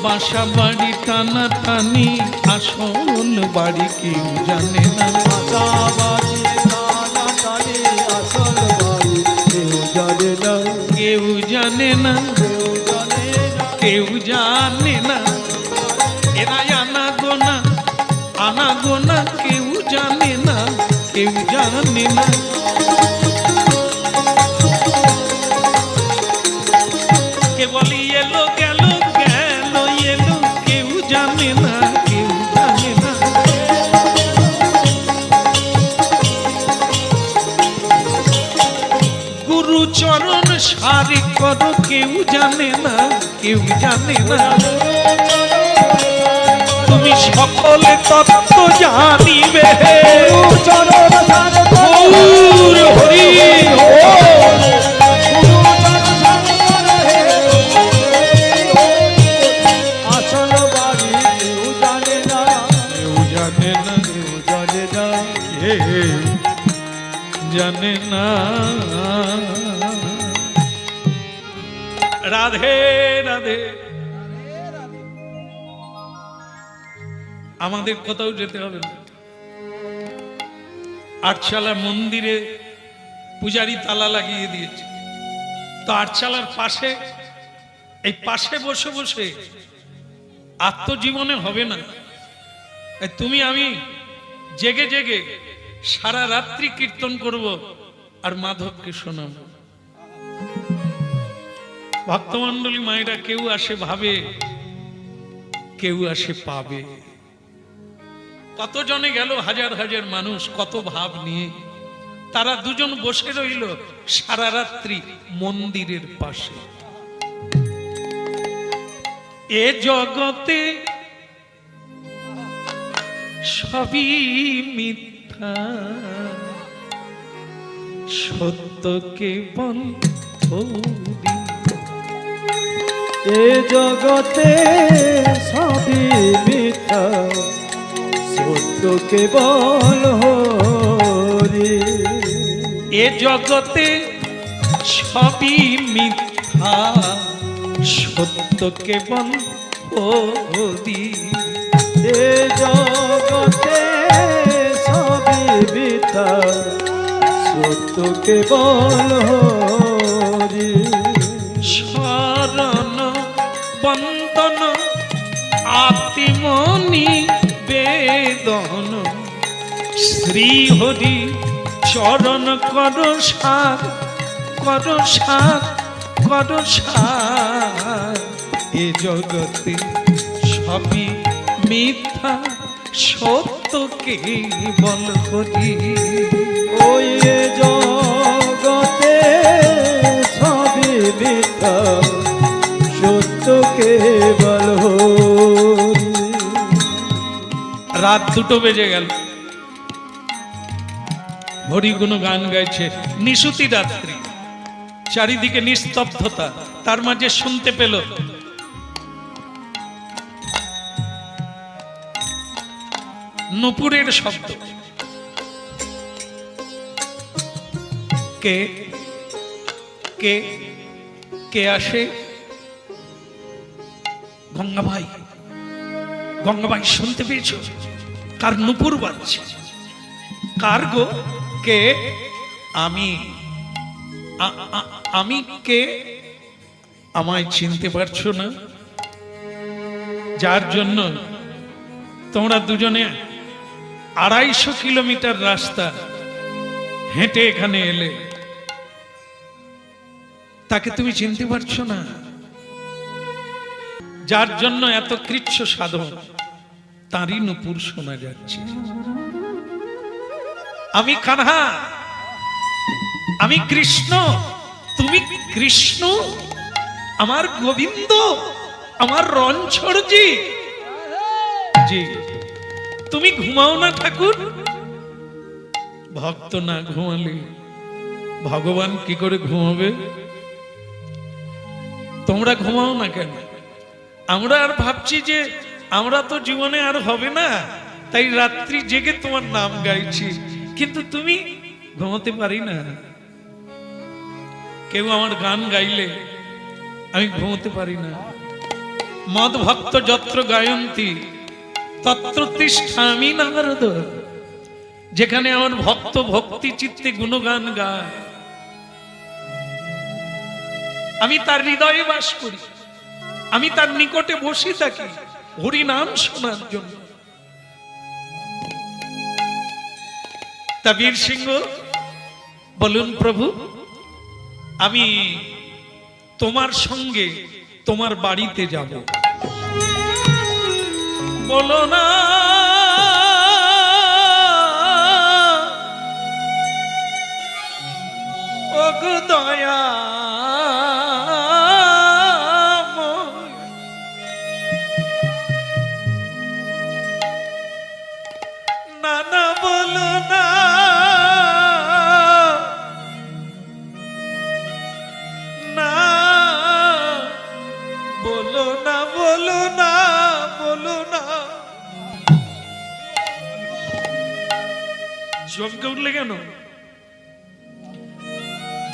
S1: বাসা বাড়ি টানা টানি, আসল বাড়ি কেউ জানে না।
S2: বাসা বাড়ি টানাটানি, আসল বাড়ি কেউ জানে না।
S1: কেউ জানে না,
S2: কেউ জানে না।
S1: কেউ জানে না, এরা আনা গোনা কেউ জানে না, কেউ জানে না। কে বলি এলো গেল গেল এলো, কেউ জানে না, কেউ জানে না। গুরু চরণ সারি কর, কেউ জানে না, কেউ জানে না। তুমি সকলে তত্ত্ব জানিবে,
S2: চরণ সারে
S1: গৌর হরি
S2: আসল বাড়ি কেউ জানে না।
S1: কেউ জানে না,
S2: কেউ জানে না।
S1: কেউ জানে না। রাধে রাধে। আমাদের কোথাও যেতে হবে না, আটচালা মন্দিরে পূজারি তালা লাগিয়ে দিয়েছে, তো আটচালার পাশে, এই পাশে বসে বসে আত্মজীবনে হবে না। এই তুমি আমি জেগে জেগে সারা রাত্রি কীর্তন করব আর মাধবকে শোনাবো। ভক্তমণ্ডলী মায়েরা কেউ আসে ভাবে, কেউ আসে পাবে। কতজনে গেল, হাজার হাজার মানুষ, কত ভাব নিয়ে তারা দুজন বসে রইল সারা রাত্রি মন্দিরের পাশে। এ জগতে সবই মিথ্যা, সত্য কেবল হরি।
S2: এ জগতে সবই মিথ্যা, সত্য কেবল হরি।
S1: এ জগতে সবই মিথ্যা, সত্য কেবল হরি।
S2: এ জগতে সবই মিথ্যা, সত্য কেবল হরি।
S1: শরণ বন্দন আত্মনি বেদন, শ্রী হরি চরণ কর সার, কর সার, কর সার। এ জগতে সবই মিথ্যা, সত্য কেবল হরি।
S2: ওই এ জগতে সবই মিথ্যা, সত্য কেবল হরি।
S1: রাত 2টো বেজে গেল, হরিগুণ গান গাইছে, নিশুতি রাত্রি, চারিদিকে নিস্তব্ধতা, তার মাঝে শুনতে পেল নুপুরের শব্দ। কে কে কে আসে? গঙ্গাভাই, গঙ্গাভাই শুনতে পেয়েছো? কার নুপুর বাজছে? কার গো? কে? আমি। আমি কে? আমায় চিনতে পারছো না, যার জন্য তোমরা দুজনে 250 কিলোমিটার রাস্তা হেঁটে এখানে এলে, তাকে তুমি চিনতে পারছো না? যার জন্য এত কৃচ্ছ সাধন, তারই নূপুর শোনা যাচ্ছে। আমি কানহা, আমি কৃষ্ণ, তুমি কৃষ্ণ, আমার গোবিন্দ, আমার রণছড়জি। জি, তুমি ঘুমাও না ঠাকুর? ভক্ত না ঘুমালে ভগবান কি করে ঘুমাবে? তোমরা ঘুমাও না কেন? আমরা আর ভাবছি যে আমরা তো জীবনে আর হবে না, তাই রাত্রি জেগে তোমার নাম গাইছি, কিন্তু তুমি ঘুমাতে পারি না। কেউ আমার গান গাইলে আমি ঘুমাতে পারি না। মদ ভক্ত যত্র গায়ন্তী তত্র তিষ্ঠামি নারদ। যেখানে আমার ভক্ত ভক্তি চিত্তে গুণগান গায়, আমি তার হৃদয়ে বাস করি, আমি তার নিকটে বসে থাকি হরি নাম শোনার জন্য। তা বীর সিংহ বলুন, প্রভু আমি তোমার সঙ্গে তোমার বাড়িতে যাব। বলো না ওগো দয়া, না না বলো না, না বলো না, বলো না, বলো না। চমকে উঠলে কেন?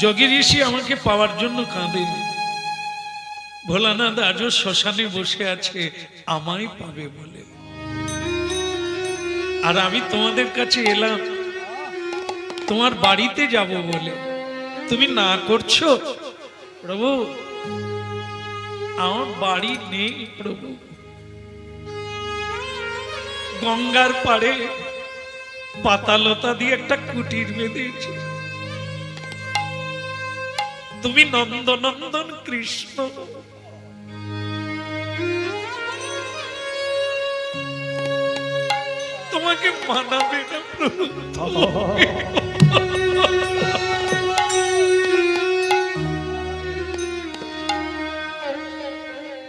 S1: যোগী ঋষি আমাকে পাওয়ার জন্য কাঁদে। ভোলানাথ আজও শ্মশানে বসে আছে আমায় পাবে বলে, আর আমি তোমাদের কাছে এলাম তোমার বাড়িতে যাব বলে। তুমি না করছো প্রভু, আমার বাড়ি নেই প্রভু। গঙ্গার পাড়ে পাতালতা দিয়ে একটা কুটির বেঁধেছে। তুমি নন্দনন্দন কৃষ্ণ, তোমাকে মানাবে না প্রভু।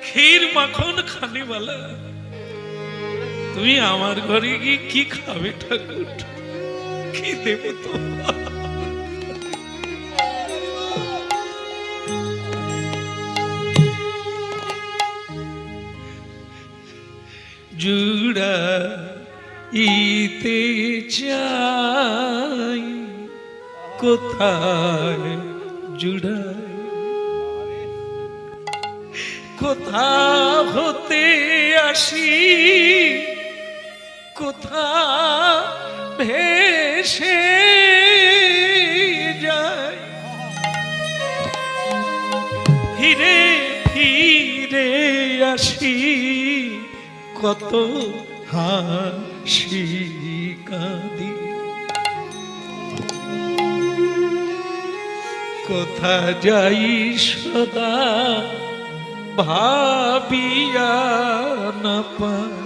S1: ক্ষীর মাখন খানেওয়ালা, তুমি আমার ঘরে গিয়ে কি খাবে ঠাকুর? কি দেব তোমার? জুড়া ইতে চাই কোথায় জুড়াই, কোথা হতে আসি কোথা ভেসে যায়, ফিরে ফিরে আসি কত হাসি কাঁদি, কোথা যাই সদা ভাবিয়া না পাই,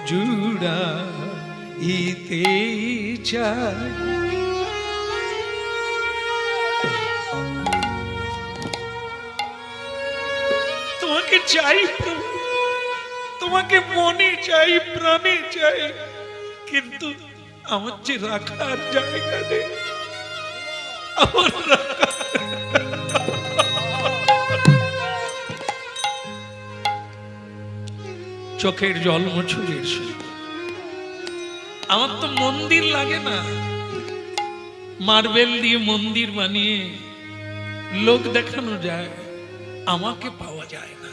S1: জুড়া ইতে চাই। তোমাকে চাই প্রভু, তোমাকে মনে চাই, প্রাণে চাই, কিন্তু আমার যে রাখার জায়গা নেই। আমার চোখের জল মুছুরের, আমার তো মন্দির লাগে না। মার্বেল দিয়ে মন্দির বানিয়ে লোক দেখানো যায়, আমাকে পাওয়া যায় না।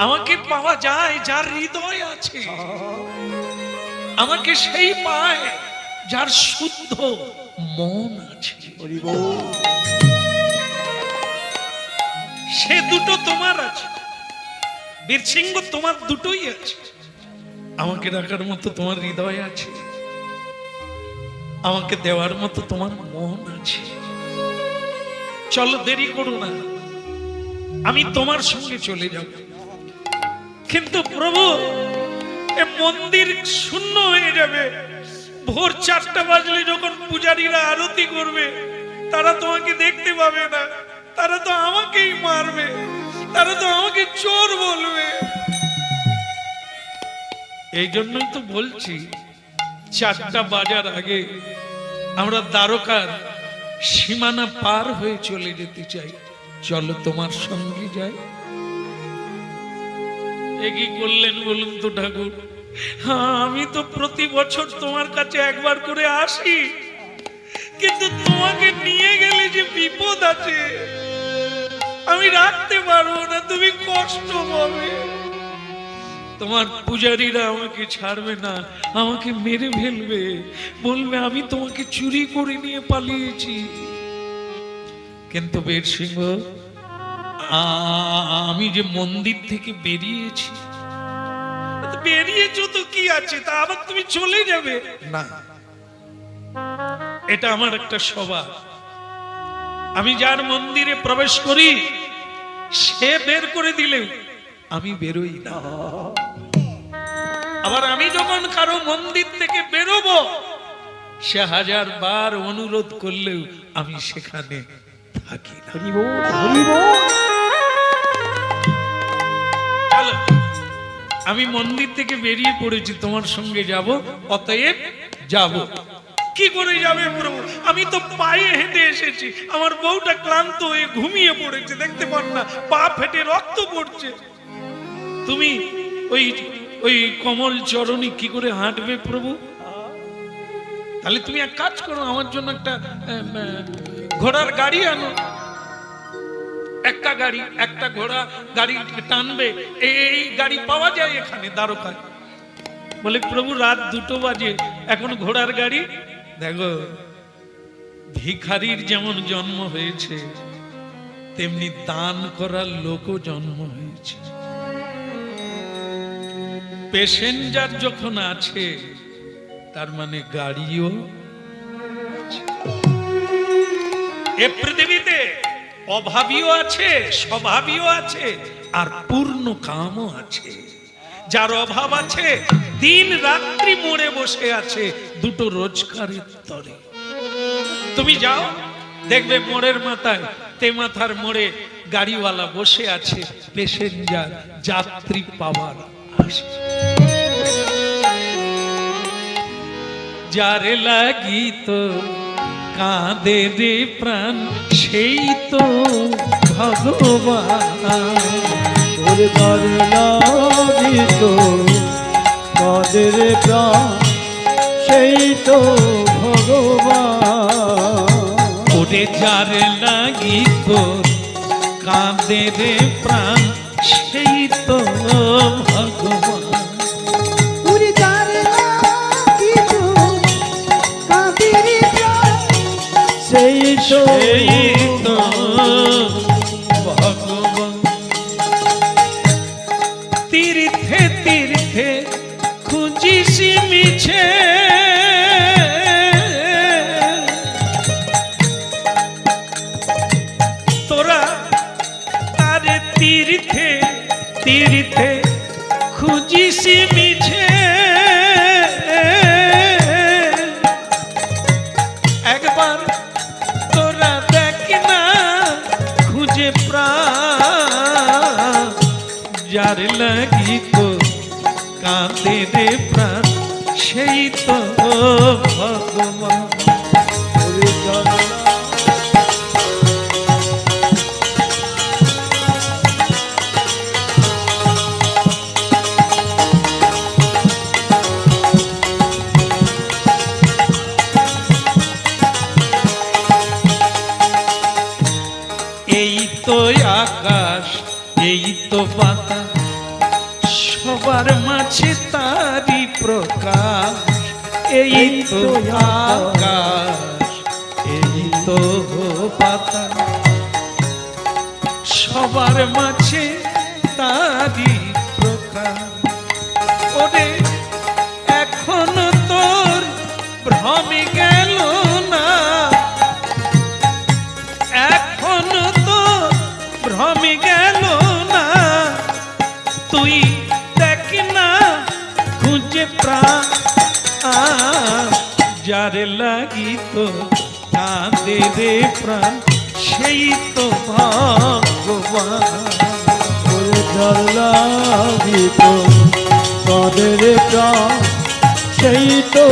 S1: আমাকে পাওয়া যায় যার হৃদয় আছে, আমাকে সেই পায় যার শুদ্ধ মন আছে। সে দুটো তোমার আছে, বীরসিংহ তোমার দুটোই আছে। আমাকে রাখার মতো তোমার হৃদয় আছে, আমাকে দেওয়ার মতো তোমার মন আছে। চলো, দেরি করো না, আমি তোমার সঙ্গে চলে যাব। কিন্তু প্রভু, এ মন্দির শূন্য হয়ে যাবে। ভোর 4টা বাজলে যখন পূজারীরা আরতি করবে, তারা তোমাকে দেখতে পাবে না, তারা তো আমাকেই মারবে, তারা তো আমাকে চোর বলবে। এই জন্যই তো বলছি, 4টা বাজার আগে আমরা দ্বারকার সীমানা পার হয়ে চলে যেতে চাই। চলো, তোমার সঙ্গে যাই। এ কি করলেন বলুন তো ঠাকুর? হ্যাঁ, আমি তো প্রতি বছর তোমার কাছে একবার করে আসি, কিন্তু তোমাকে নিয়ে গেলে যে বিপদ আছে, আমি রাখতে পারবো না, তুমি কষ্ট পাবে। তোমার পূজারীরা আমাকে ছাড়বে না, আমাকে মেরে ফেলবে, বলবে আমি তোমাকে চুরি করে নিয়ে পালিয়েছি। কিন্তু বীরসিংহ, আমি যে মন্দির থেকে বেরিয়েছি, বেরিয়েছো তো কি আছে, তা আবার তুমি চলে যাবে না। এটা আমার একটা স্বভাব। আমি যার মন্দিরে প্রবেশ করি, সে বের করে দিলে আমি বেরোই না। আবার আমি যখন কারো মন্দির থেকে বেরোবো, সে 1000 বার অনুরোধ করলেও আমি সেখানে থাকি না। চলো, আমি মন্দির থেকে বেরিয়ে পড়েছি, তোমার সঙ্গে যাব, অতএব যাব। কি করে যাবে প্রভু? আমি তো পায়ে হেঁটে এসেছি, আমার বউটা ক্লান্ত হয়ে ঘুমিয়ে পড়েছে, দেখতে পান না, পা ফেটে রক্ত পড়ছে। তুমি ওই কমল চরণে কি করে হাঁটবে প্রভু? তাহলে তুমি এক কাজ করো, আমার জন্য একটা ঘোড়ার গাড়ি আনো। একটা ঘোড়া গাড়ি টানবে, এই গাড়ি পাওয়া যায় এখানে দ্বারকায়। বলে প্রভু, রাত 2টো বাজে, এখন ঘোড়ার গাড়ি? দেখো, ভিখারির যেমন জন্ম হয়েছে, তেমনি দান করার লোকও জন্ম হয়েছে। প্যাসেঞ্জার যখন আছে, তার মানে গাড়িও আছে। এ পৃথিবীতে অভাবীও আছে, স্বভাবীও আছে, আর পূর্ণ কামও আছে। যার অভাব আছে, দিন রাত্রি মোড়ে বসে আছে দুটো রোজগারের তরে। তুমি যাও, দেখবে মোড়ের মাথায়, তেমাথার মোড়ে গাড়িওয়ালা বসে আছে, প্যাসেঞ্জার যাত্রী পাওয়ার আশা। যার লাগি তো কাঁদে রে প্রাণ, সেই তো ভগবান।
S2: ওরে তার লাগিত কাদের প্রাণ, সেই তো ভগবান।
S1: ওরে যার লাগি তোর কাঁদে রে প্রাণ, সেই তো ভগবান।
S3: উড়ে যারে লাগিত কাঁদের প্রাণ,
S2: সেই তো
S1: সেই তো ভগবান। তীর্থে তীর্থে খুঁজিস মিছে, তোরা তারে তীর্থে তীর্থে খুঁজিস মিছে। একবার তোরা দেখ না খুঁজে প্রাণ, যার লাগি তো কাঁদে রে প্রাণ, সেই তো ভগবান।
S2: ওরে তার
S1: এই তো আকাশ, এই তো বাতাস, সবার মাঝে তারি প্রকাশ। এই তো আকাশ, এই তো বাতাস, সব সবার মাঝে তারি প্রকাশ। ওরে এখনো তোর ভ্রমে গেল না, এখনো তোর ভ্রমে গেল না, তুই দেখ না খুঁজে প্রাণ, যার লাগি তো কাঁদে রে প্রাণ, সেই তো ভগবান।
S2: ওরে যার লাগিত কাদের প্রাণ, সেই তো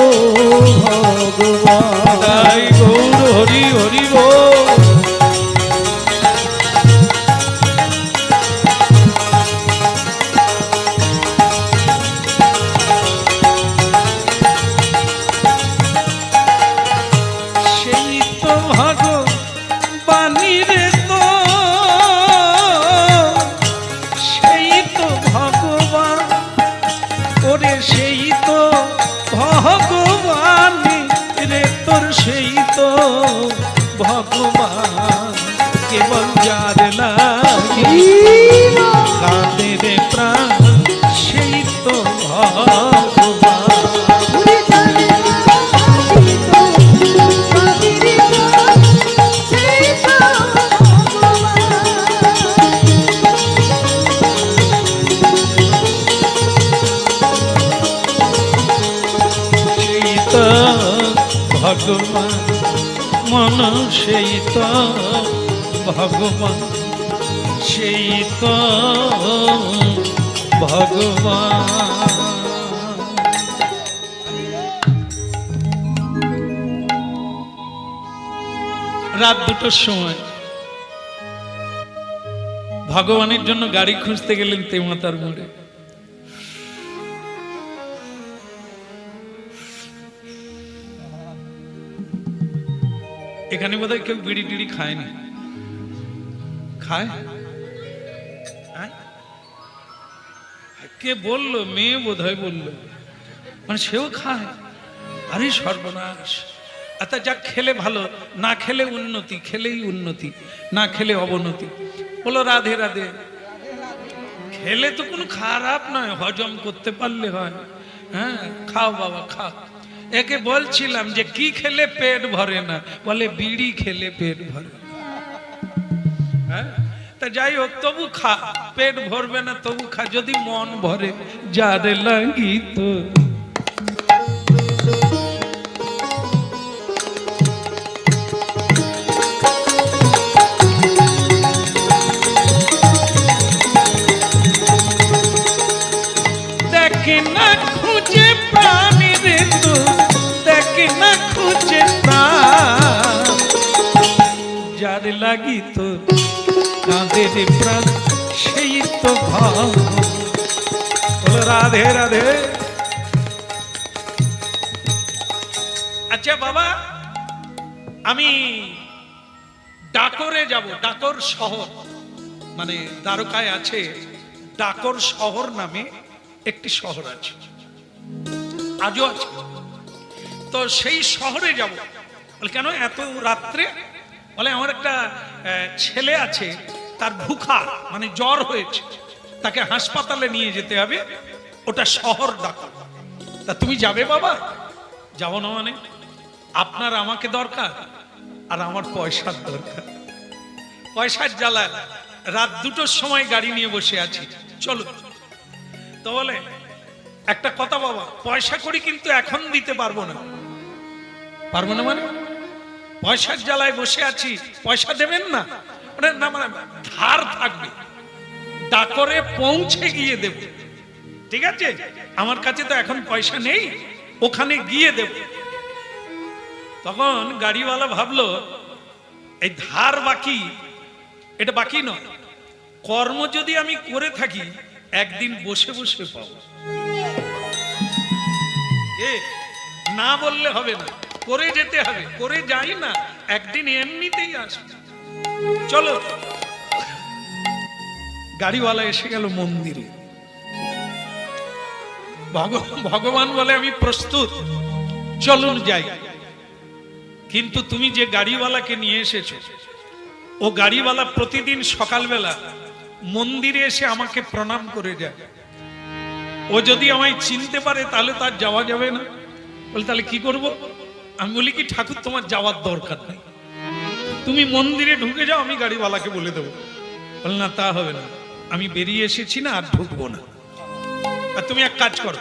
S2: ভগবান।
S1: তাই গৌর হরি হরি বল। সেই তো ভগবানী রে তো, সেই তো ভগবান, ওরে সেই তো ভগবান রে তোর, সেই তো ভগবান। কেবল যার লাগি কাঁদে রে প্রাণ, সেই তো ভগবান।
S3: উড়ে যাবে লাগিত কাঁদিরে প্রাণ, সেই তো ভগবান।
S1: সেই তো ভগবান, মন সেই তো ভগবান, সেই তো ভগবান। রাত 2টোর সময় ভগবানের জন্য গাড়ি খুঁজতে গেলেন তেমাতার মোড়ে। এখানে বোধহয় কেউ বিড়ি টিড়ি খায় না, খায়? হ্যাঁ? কে বললো? মেয়ে বোধহয় বললো, মানে সেও খায়। আরে সর্বনাশ! আচ্ছা, যা খেলে ভালো, না খেলে উন্নতি, খেলেই উন্নতি, না খেলে অবনতি। বলো রাধে রাধে। খেলে তো কোনো খারাপ নয়, হজম করতে পারলে হয়। হ্যাঁ, খাও বাবা খাও। একে বলছিলাম যে কি খেলে পেট ভরে না, বলে বিড়ি খেলে পেট ভরে। হ্যাঁ, তা যাই হোক, তবু খা, পেট ভরবে না তবু খা, যদি মন ভরে। যার লাগি তো দেখে না খুঁজে প্রাণী রে তো, দেখে না খুঁজে প্রাণ, যার লাগি তো কাঁদে রে প্রাণ, সেই তো ভাব। বলো রাধে রাধে। আচ্ছা বাবা, আমি ডাকরে যাব। ডাকর শহর মানে দ্বারকায় আছে, ডাকর শহর নামে একটি শহর আছে, আজও আছে। তো সেই শহরে যাব। বলে কেন এত রাত্রে? বলে আমার একটা ছেলে আছে, তার ভুখা মানে জ্বর হয়েছে, তাকে হাসপাতালে নিয়ে যেতে হবে, ওটা শহর ডাকর। তা তুমি যাবে বাবা? যাবো না মানে? আপনার আমাকে দরকার, আর আমার পয়সার দরকার। পয়সার জ্বালা রাত 2টোর সময় গাড়ি নিয়ে বসে আছি, চলো। তো বলে একটা কথা বাবা, পয়সা করি কিন্তু এখন দিতে পারবো না। পারবো না মানে? পয়সার জ্বালায় বসে আছি, পয়সা দেবেন না? না মানে ধার থাকবে, ডাকরে পৌঁছে গিয়ে দেব। ঠিক আছে, আমার কাছে তো এখন পয়সা নেই, ওখানে গিয়ে দেব। তখন গাড়িওয়ালা ভাবলো এই ধার বাকি, এটা বাকি নয়, কর্ম যদি আমি করে থাকি একদিন বসে বসে পাবো। না বললে হবে না, করে যেতে হবে, করে যাই না, একদিন এমনিতেই আসবে। চলো। গাড়িওয়ালা এসে গেল মন্দিরে। ভগবান বলে আমি প্রস্তুত, চলুন যাই। কিন্তু তুমি যে গাড়িওয়ালাকে নিয়ে এসেছো, ও গাড়িওয়ালা প্রতিদিন সকালবেলা মন্দিরে এসে আমাকে প্রণাম করে যায়। ও যদি আমায় চিনতে পারে তাহলে তার যাওয়া যাবে না। বলে তাহলে কি করব? আমি বলি কি ঠাকুর তোমার যাওয়ার দরকার নেই, তুমি মন্দিরে ঢুকে যাও, আমি গাড়িওয়ালাকে বলে দেবো। বলে না তা হবে না, আমি বেরিয়ে এসেছি না, আর ঢুকবো না। আর তুমি এক কাজ করো,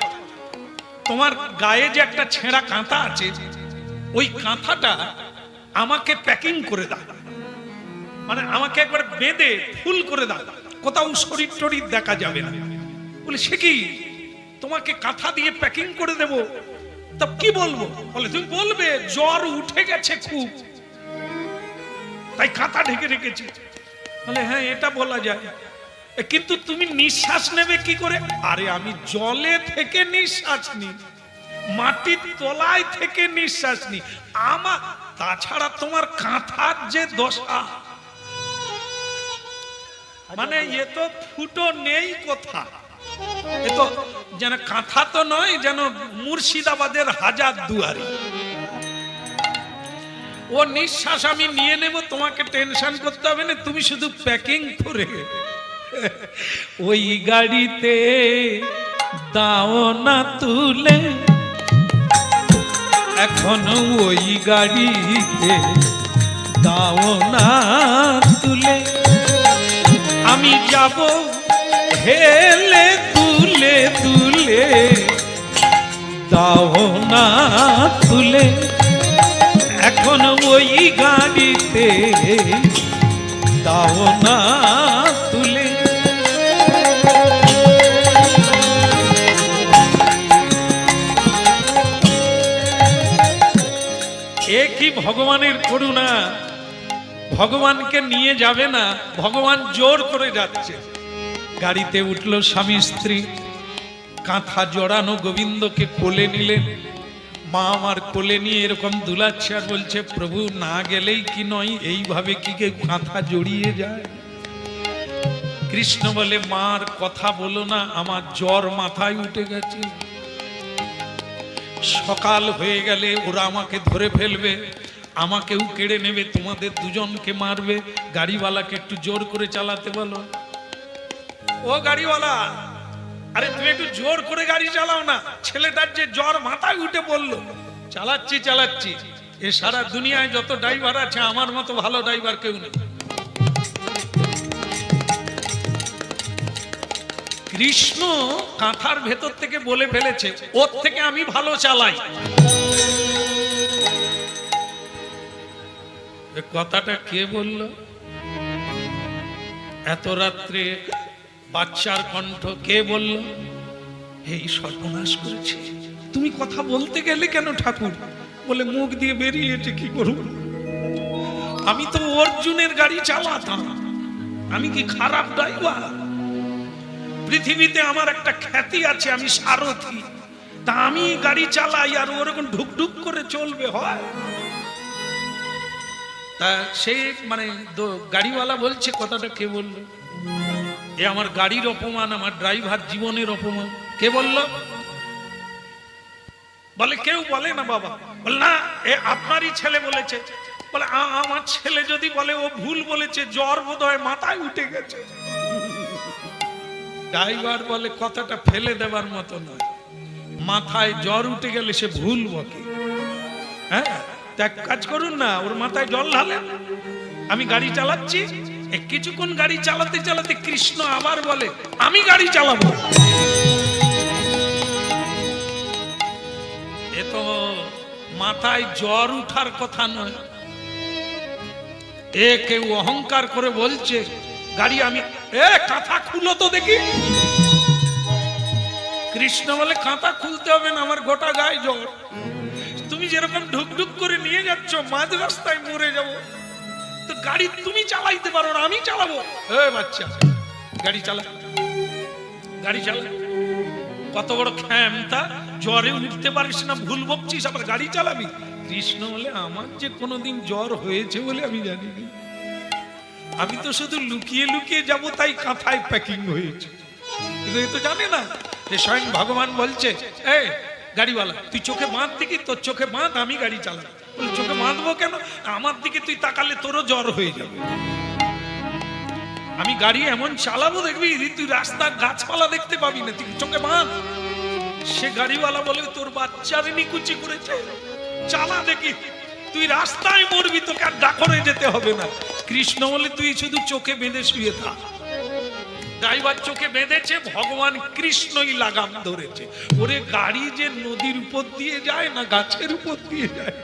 S1: তোমার গায়ে যে একটা ছেঁড়া কাঁথা আছে ওই কাঁথাটা আমাকে প্যাকিং করে দাও, মানে আমাকে একবার বেঁধে ফুল করে দাও, কোথাও শরীর টরীর দেখা যাবে না। বলে সে কি, তোমাকে কাঁথা দিয়ে প্যাকিং করে দেব? তা কি বলবো? বলে তুমি বলবে জ্বর উঠে গেছে খুব, তাই কাঁথা ঢেকে রেখেছি। বলে হ্যাঁ এটা বলা যায়, কিন্তু তুমি নিঃশ্বাস নেবে কি করে? আরে আমি জলে থেকে নিঃশ্বাস নিই, মাটির তলায় থেকে নিঃশ্বাস নিই, আমার তাছাড়া তোমার কাঁথার যে দশা, মানে এ তো ফুটো নেই কোথা, এ তো যেন কাঁথা তো নয়, যেন মুর্শিদাবাদের হাজার দুয়ারি। ও নিঃশ্বাস আমি নিয়ে নেব, তোমাকে টেনশন করতে হবে না, তুমি শুধু প্যাকিং করে ওই গাড়িতে দাও না তুলে, এখনো ওই গাড়িতে দাও না তুলে, আমি যাব হেলে তুলে তুলে, দাও না তুলে, এখন ওই গাড়িতে দাও না তুলে। এ কি ভগবানের করুণা, ভগবানকে নিয়ে যাবে না, ভগবান জোর করে যাচ্ছে। গাড়িতে উঠলো স্বামী স্ত্রী, কাঁথা জড়ানো গোবিন্দকে কোলে নিলেন। মা আমার কোলে নিয়ে এরকম দুলাচ্ছে আর বলছে প্রভু না গেলেই কি নয়, এইভাবে কি কেউ কাঁথা জড়িয়ে যায়? কৃষ্ণ বলে মার কথা বলো না, আমার জ্বর মাথায় উঠে গেছে, সকাল হয়ে গেলে ওরা আমাকে ধরে ফেলবে, আমাকেও কেড়ে নেবে, তোমাদের দুজনকে মারবে, গাড়িওয়ালাকে একটু জোর করে চালাতে বলো। ও গাড়িওয়ালা, আরে তুমি একটু জোর করে গাড়ি চালাও না, ছেলেটার যে জ্বর মাথায় উঠে পড়লো। চালাচ্ছি চালাচ্ছি, এ সারা দুনিয়ায় যত ড্রাইভার আছে আমার মতো ভালো ড্রাইভার কেউ নেই। কৃষ্ণ কাঁথার ভেতর থেকে বলে ফেলেছে ওর থেকে আমি ভালো চালাই। কথাটা কে বলল? এত রাত্রে বাচ্চার কণ্ঠ কে বলল? এই সর্বনাশ করেছে, তুমি কথা বলতে গেলে কেন ঠাকুর? বলে মুখ দিয়ে বেরিয়েছে, কি করব? আমি তো অর্জুনের গাড়ি চালাতাম, আমি কি খারাপ ড্রাইভার? পৃথিবীতে আমার একটা খ্যাতি আছে, আমি সারথি, তা আমি গাড়ি চালাই আর ওরকম ঢুকঢুক করে চলবে হয়? তা সে মানে গাড়িওয়ালা বলছে কথাটা কে বলল? এ আমার গাড়ির অপমান, আমার ড্রাইভার জীবনের অপমান। কে বলল? বলে কেউ বলে না বাবা। বল না, এ আপনারই ছেলে বলেছে। বলে আমার ছেলে যদি বলে ও ভুল বলেছে, জ্বর বোধহয় মাথায় উঠে গেছে। ড্রাইভার বলে কথাটা ফেলে দেবার মতো নয়, মাথায় জ্বর উঠে গেলে সে ভুল বকে। হ্যাঁ, এক কাজ করুন না, ওর মাথায় জল ঢালেন, আমি গাড়ি চালাচ্ছি। কিছুক্ষণ গাড়ি চালাতে চালাতে কৃষ্ণ আবার বলে আমি গাড়ি চালাবো। এ তো মাথায় জ্বর উঠার কথা নয়, এ কেউ অহংকার করে বলছে গাড়ি আমি, কাঁথা খুলো তো দেখি। কৃষ্ণ বলে কাঁথা খুলতে হবে না, আমার গোটা গায়ে জ্বর, তুমি যেরকম ঢুকঢুক করে নিয়ে যাচ্ছ মাঝ রাস্তায় মরে যাবো। তো গাড়ি তুমি চালাইতে পারো না, আমি চালাবো। বাচ্চা গাড়ি চালা, গাড়ি চালা, কত বড় ক্ষমতা, জ্বরে উঠতে পারিস না, ভুল বকছিস, আবার গাড়ি চালাবি। কৃষ্ণ বলে আমার যে কোনোদিন জ্বর হয়েছে বলে আমি জানি না, আমি তো শুধু লুকিয়ে লুকিয়ে যাব, তাই কাঁথায় প্যাকিং হয়েছে। কিন্তু এ তো জানে না যে স্বয়ং ভগবান বলছে এই গাড়িওয়ালা তুই চোখে বাঁধ দেখি, তোর চোখে বাঁধ, আমি গাড়ি চালাবো। বলে চোখে বাঁধবো কেন? আমার দিকে তুই তাকালে তোরও জ্বর হয়ে যাবে। আমি গাড়ি এমন চালাবো দেখবি তুই রাস্তার গাছপালা দেখতে পাবি না, তুই চোখে বাঁধ। সে গাড়িওয়ালা বলে তোর বাচ্চার নিকুচি করেছে, চালা দেখি, তুই রাস্তায় মরবি, তোকে আর ডাকরে যেতে হবে না। কৃষ্ণ বলে তুই শুধু চোখে বেঁধে শুয়ে থাক। ড্রাইভার চোখে বেঁধেছে, ভগবান কৃষ্ণই লাগাম ধরেছে। ওরে গাড়ি যে নদীর উপর দিয়ে যায় না গাছের উপর দিয়ে যায়।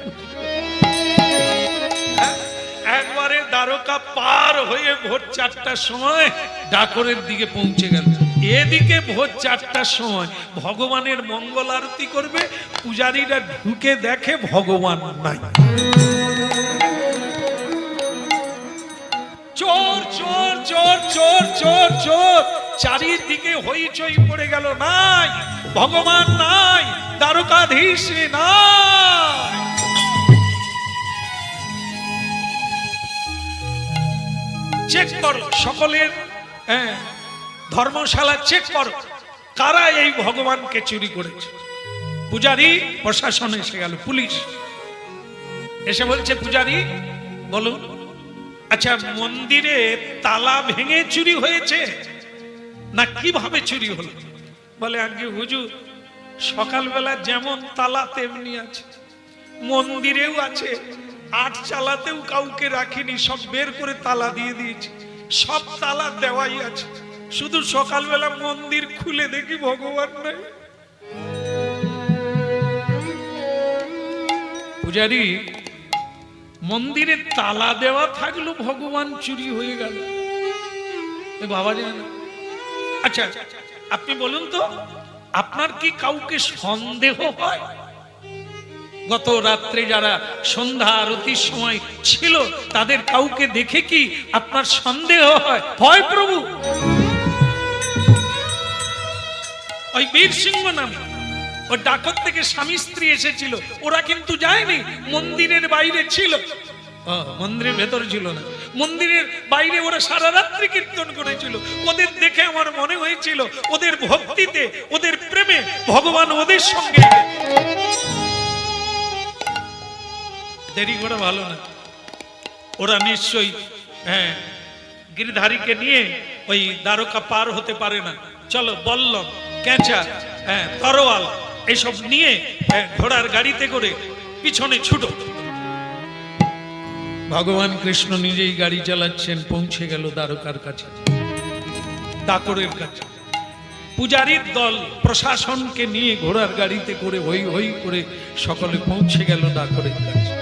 S1: একবারে দ্বারকা পার হয়ে ভোর 4টার সময় ডাকরের দিকে পৌঁছে গেল। এদিকে ভোর 4টার সময় ভগবানের মঙ্গল আরতি করবে, পূজারীরা ঢুকে দেখে ভগবান নাই। চোর চোর চোর চোর চোর চোর, চারিদিকে হইচই পড়ে গেল, নাই ভগবান, নাই দ্বারকাধীশ নাই। চেক করো সকলের ধর্মশালা, চেক করো কারা এই ভগবানকে চুরি করেছে। পূজারী, প্রশাসন এসে গেল, পুলিশ এসে বলছে পূজারী বলুন, আচ্ছা মন্দিরে তালা ভেঙে চুরি হয়েছে না কিভাবে চুরি হলো? বলে আগে হুজুর, সকালবেলা যেমন তালা তেমনি আছে, মন্দিরেও আছে, আট চালাতেও কাউকে রাখিনি, সব বের করে তালা দিয়ে দিয়েছি, সব তালা দেওয়াই আছে, শুধু সকালবেলা মন্দির খুলে দেখি ভগবান নাই। পূজারী, মন্দিরে তালা দেওয়া থাকলো, ভগবান চুরি হয়ে গেল, বাবা জানে না। আচ্ছা আপনি বলুন তো, আপনার কি কাউকে সন্দেহ হয়? গত রাত্রে যারা সন্ধ্যা আরতির সময় ছিল তাদের কাউকে দেখে কি আপনার সন্দেহ হয়? হয় প্রভু। ওই বীর সিংহ নামে ওই ডাকত থেকে স্বামী স্ত্রী এসেছিল, ওরা কিন্তু যায়নি, মন্দিরের বাইরে ছিল, মন্দিরের ভেতর ছিল না, মন্দিরের বাইরে ওরা সারা রাত্রি কীর্তন করেছিল। ওদের দেখে আমার মনে হয়েছিল ওদের ভক্তিতে, ওদের প্রেমে ভগবান ওদের সঙ্গে। দেরি করে ভালো না, ওরা নিশ্চয়ই গিরিধারীকে নিয়ে ওই দ্বারকা পার হতে পারে না, চলো বল্লম, ক্যাঁচা, তরোয়াল এইসব নিয়ে ঘোড়ার গাড়িতে করে পিছনে ছুটো। ভগবান কৃষ্ণ নিজেই গাড়ি চালাচ্ছেন, পৌঁছে গেল দ্বারকার কাছে, ডাকরের কাছে। পূজারীর দল প্রশাসনকে নিয়ে ঘোড়ার গাড়িতে করে হই হই করে সকলে পৌঁছে গেল ডাকরের কাছে।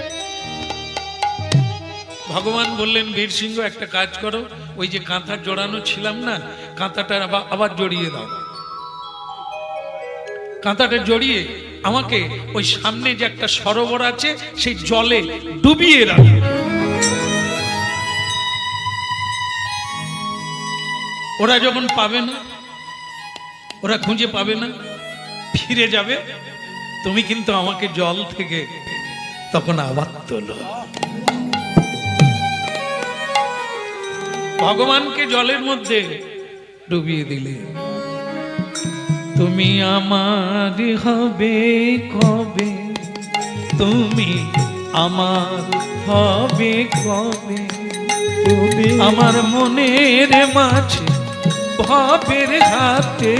S1: ভগবান বললেন, বীর সিংহ একটা কাজ করো, ওই যে কাঁথা জড়ানো ছিলাম না, কাঁথাটা আবার জড়িয়ে দাও। কাঁথাটা জড়িয়ে আমাকে ওই সামনে যে একটা সরোবর আছে সেই জলে ডুবিয়ে রাখো। ওরা যখন পাবে না, ওরা খুঁজে পাবে না, ফিরে যাবে, তুমি কিন্তু আমাকে জল থেকে তখন আবার তোলো। ভগবানকে জলের মধ্যে ডুবিয়ে দিলে, তুমি আমার হবে কবে, তুমি আমার হবে কবে, তুমি আমার মনের মাঝে ভাবের হাতে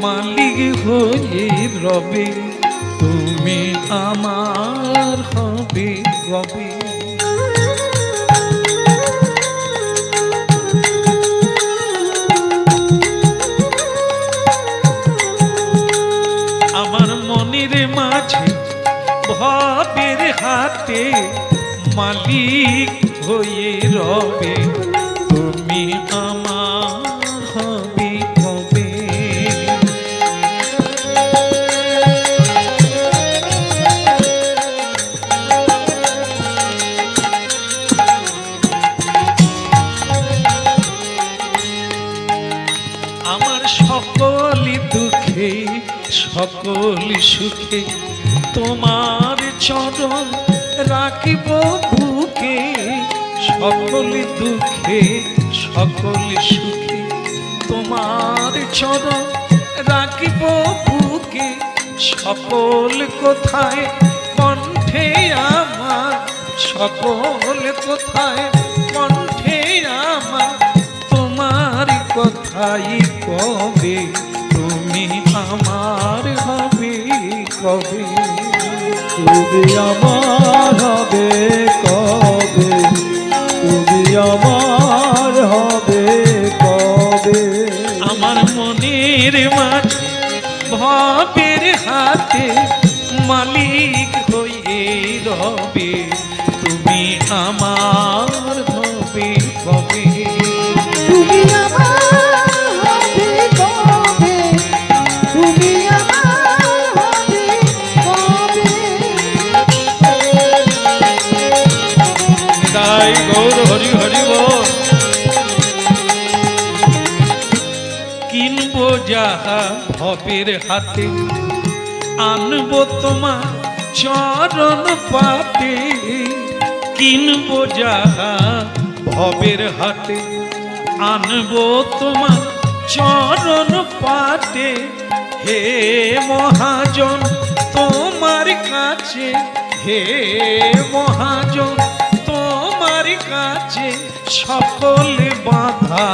S1: মালিক হয়ে রবে, তুমি আমার হবে কবে। আমার মনের মাঝে ভাবের হাতে মালিক হয়ে রবে, তুমি আমার হবে কবে। আমার সকল দুঃখে সকল সুখে তোমার চরণ রাখিব বুকে, সকল দুঃখে সকল সুখে তোমার চরণ রাখিব বুকে, সকল কোথায় কণ্ঠে আমার, সকল কোথায় কণ্ঠে আমার ভাই কবে তুমি আমার হবে কবে?
S2: তুমি আমার হবে কবে, তুমি আমার হবে কবে?
S1: আমার মনের মাঝে ভাবের হাতে মালিক হয়ে রবে তুমি আমার হবে কবে?
S3: তুমি আমার হবে কবে, তুমি আমার হবে কবে?
S1: তাই গৌর হরি হরি বল। কিনবো যাহা ভবের হাতে আনবো তোমার চরণ পাতে। কিনবো যাহা ভবের হাতে আনবো তোমার চরণ পাতে। হে মহাজন তোমার কাছে, হে মহাজন তোমার কাছে সকল বাধা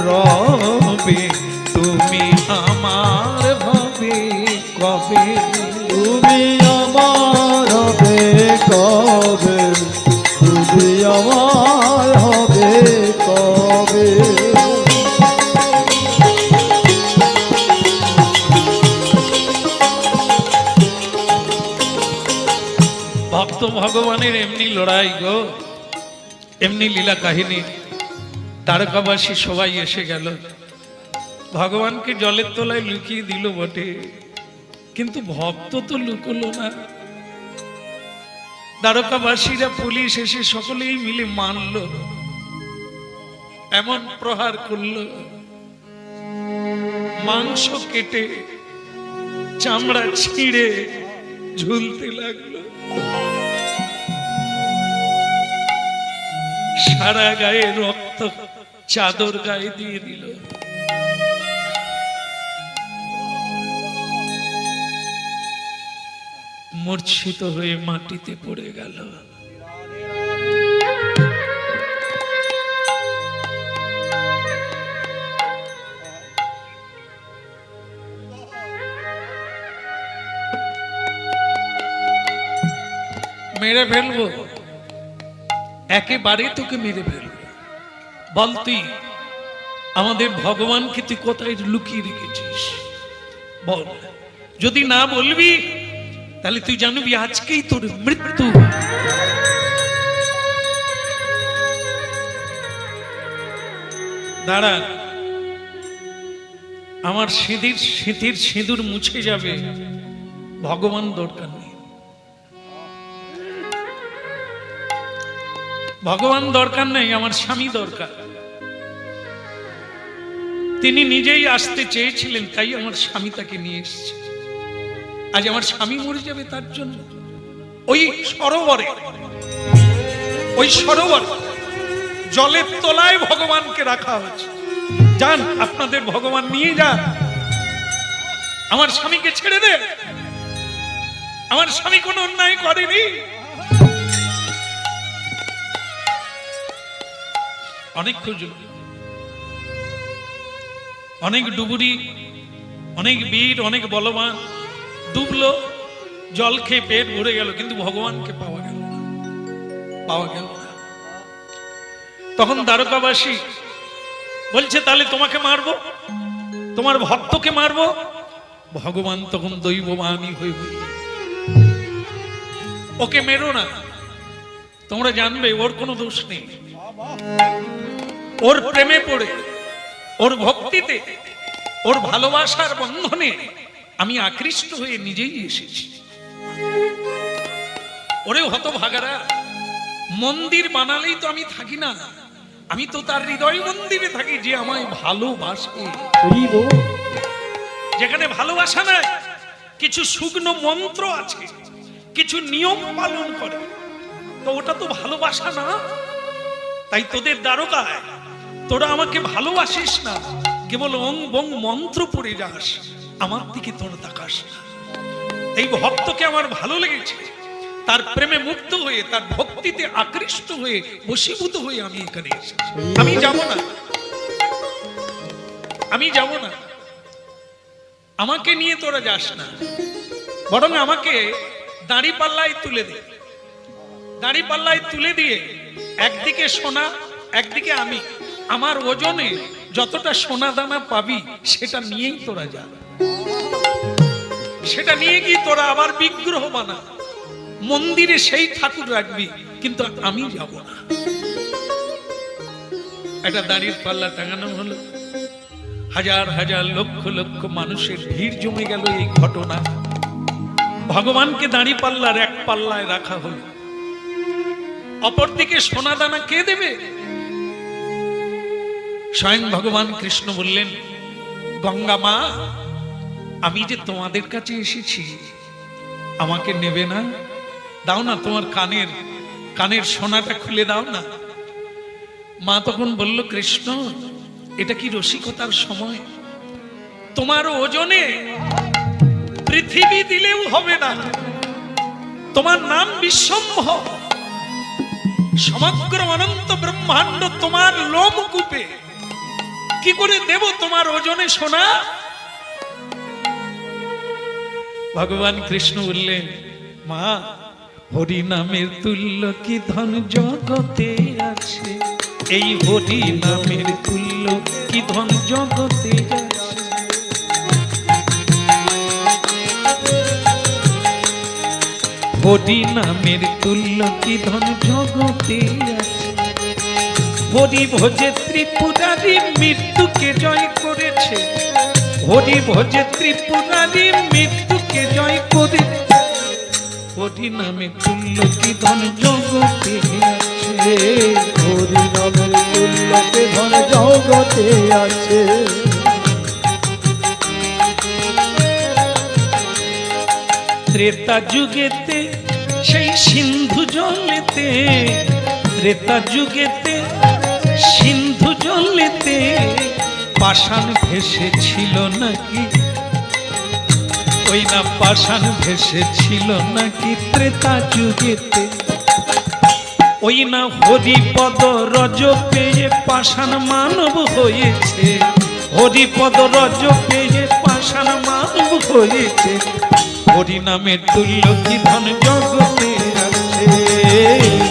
S1: রবে তুমি আমার হবে কবে?
S2: তুমি আমার হবে কবে, তুমি আমার হবে কবে?
S1: ভক্ত ভগবানের এমনি লড়াই গো, এমনি লীলা কাহিনী। তারকাবাসী সবাই এসে গেল, ভগবানকে জলের তলায় লুকিয়ে দিল বটে, কিন্তু ভক্ত তো লুকলো না। দ্বারকাবাসীরা পুলিশ এসে সকলেই মিলে মানল, এমন প্রহার করল, মাংস কেটে চামড়া ছিঁড়ে ঝুলতে লাগলো, সারা গায়ে রক্ত চাদর গায়ে দিয়ে দিল। মূর্ছিত হয়ে মাটিতে পড়ে গেল। মেরে ফেলবো, একেবারে তোকে মেরে ফেলবো। বল তুই আমাদের ভগবানকে তুই কোথায় লুকিয়ে রেখেছিস বল। যদি না বলবি তাহলে তুই জানবি আজকেই তোর মৃত্যু। দাঁড়া, আমার স্মৃতির সিঁদুর মুছে যাবে, ভগবান দরকার নেই, ভগবান দরকার নেই, আমার স্বামী দরকার। তিনি নিজেই আসতে চেয়েছিলেন, তাই আমার স্বামী তাকে নিয়ে এসেছে। আজ আমার স্বামী মরে যাবে তার জন্য। ওই সরোবর জলের তলায় ভগবানকে রাখা হয়েছে। যান, আপনাদের ভগবান নিয়ে যান, আমার স্বামীকে ছেড়ে দে। আমার স্বামী কোনো অন্যায় করেনি। অনেক খুঁজল, অনেক ডুবুরি, অনেক বীর, অনেক বলবান ডুবলো, জল খেয়ে পেট ভরে গেল, কিন্তু ভগবানকে পাওয়া গেল না, পাওয়া গেল না। তখন দ্বারকাবাসী বলছে, তাহলে তোমাকে মারবো, তোমার ভক্তকে মারবো। ভগবান তখন দৈববাণী হয়ে বলল, ওকে মেরো না, তোমরা জানবে ওর কোনো দোষ নেই। ওর প্রেমে পড়ে, ওর ভক্তিতে, ওর ভালোবাসার বন্ধনে আমি আকৃষ্ট হয়ে নিজেই এসেছি। ওরে হতভাগারা, মন্দির বানালেই তো আমি থাকি না, আমি তো তার হৃদয় মন্দিরে থাকি, যে আমায় ভালোবাসে। যেখানে ভালোবাসা নাই, কিছু শুকনো মন্ত্র আছে, কিছু নিয়ম পালন করে, তো ওটা তো ভালোবাসা না। তাই তোদের দ্বারকায় তোরা আমাকে ভালোবাসিস না, কেবল অং বং মন্ত্র পড়ে যাস, আমার দিকে তোরা তাকাস না। এই ভক্তকে আমার ভালো লেগেছে, তার প্রেমে মুক্ত হয়ে, তার ভক্তিতে আকৃষ্ট হয়ে, বশীভূত হয়ে আমি এখানে এসেছি, আমি যাব না। আমি যাব না, আমাকে নিয়ে তোরা যাস না, বরং আমাকে দাঁড়ি পাল্লায় তুলে দে। দাঁড়ি পাল্লায় তুলে দিয়ে একদিকে সোনা একদিকে আমি, আমার ওজনে যতটা সোনা দানা পাবি সেটা নিয়েই তোরা যা, সেটা নিয়ে গিয়ে তোরা আবার বিগ্রহ বানা, মন্দিরে সেই ঠাকুর রাখবি, কিন্তু আমি যাব না। একটা দাঁড়ির পাল্লা টাঙানো হলো, হাজার হাজার লক্ষ লক্ষ মানুষের ভিড় জমে গেল এই ঘটনা। ভগবানকে দাঁড়ি পাল্লার এক পাল্লায় রাখা হলো, অপরদিকে সোনা দানা কে দেবে? স্বয়ং ভগবান কৃষ্ণ বললেন, গঙ্গা মা, আমি যে তোমাদের কাছে এসেছি, আমাকে নেবে না? দাও না তোমার কানের সোনাটা খুলে দাও না। মা তখন বলল, কৃষ্ণ, এটা কি রসিকতার সময়? তোমার ওজনে পৃথিবী দিলেও হবে না, তোমার নাম বিশ্বম্ভর, সমগ্র অনন্ত ব্রহ্মাণ্ড তোমার লোমকূপে, কি করে দেব তোমার ওজনে সোনা? ভগবান কৃষ্ণ বললেন, মা, হরি নামের তুল্য কি ধন জগতে আছে, এই হরি নামের তুল্য কি ধন জগতে আছে। হরি নামের তুল্য কি ধন জগতে আছে, হরি ভোজে ত্রিপুরারি মৃত্যুকে জয় করেছে, হরি ভোজে ত্রিপুরারি মৃত্যুকে জয় করে, হরি নামে তুল্য কি ধন জগতে আছে,
S2: হরি নামের তুল্যকে ধন জগতে আছে।
S1: ত্রেতা যুগেতে সেই সিন্ধু জলেতে, ত্রেতা যুগেতে সিন্ধু জলেতে পাষাণ ভেসেছিল নাকি, ওই না পাষাণ ভেসেছিল নাকি ত্রেতা যুগেতে, ওই না হরিপদ রজ পেয়ে পাষাণ মানব হয়েছে, হরিপদ রজ পেয়ে পাষাণ মানব হয়েছে, হরি নামের তুল্য কি ধন জগতে আছে,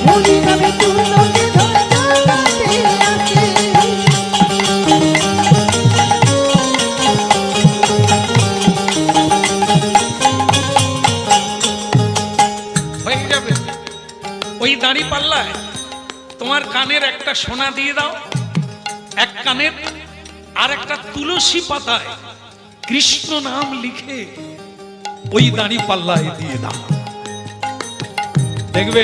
S3: হরি নামে তুল্য কি ধন জগতে আছে।
S1: হয়ে যাবে। ওই দাঁড়ি পাল্লায় তোমার কানের একটা সোনা দিয়ে দাও, এক কানের, আর একটা তুলসী পাতায় কৃষ্ণ নাম লিখে ওই দাঁড়ি পাল্লায় দিয়ে দাও। দেখবে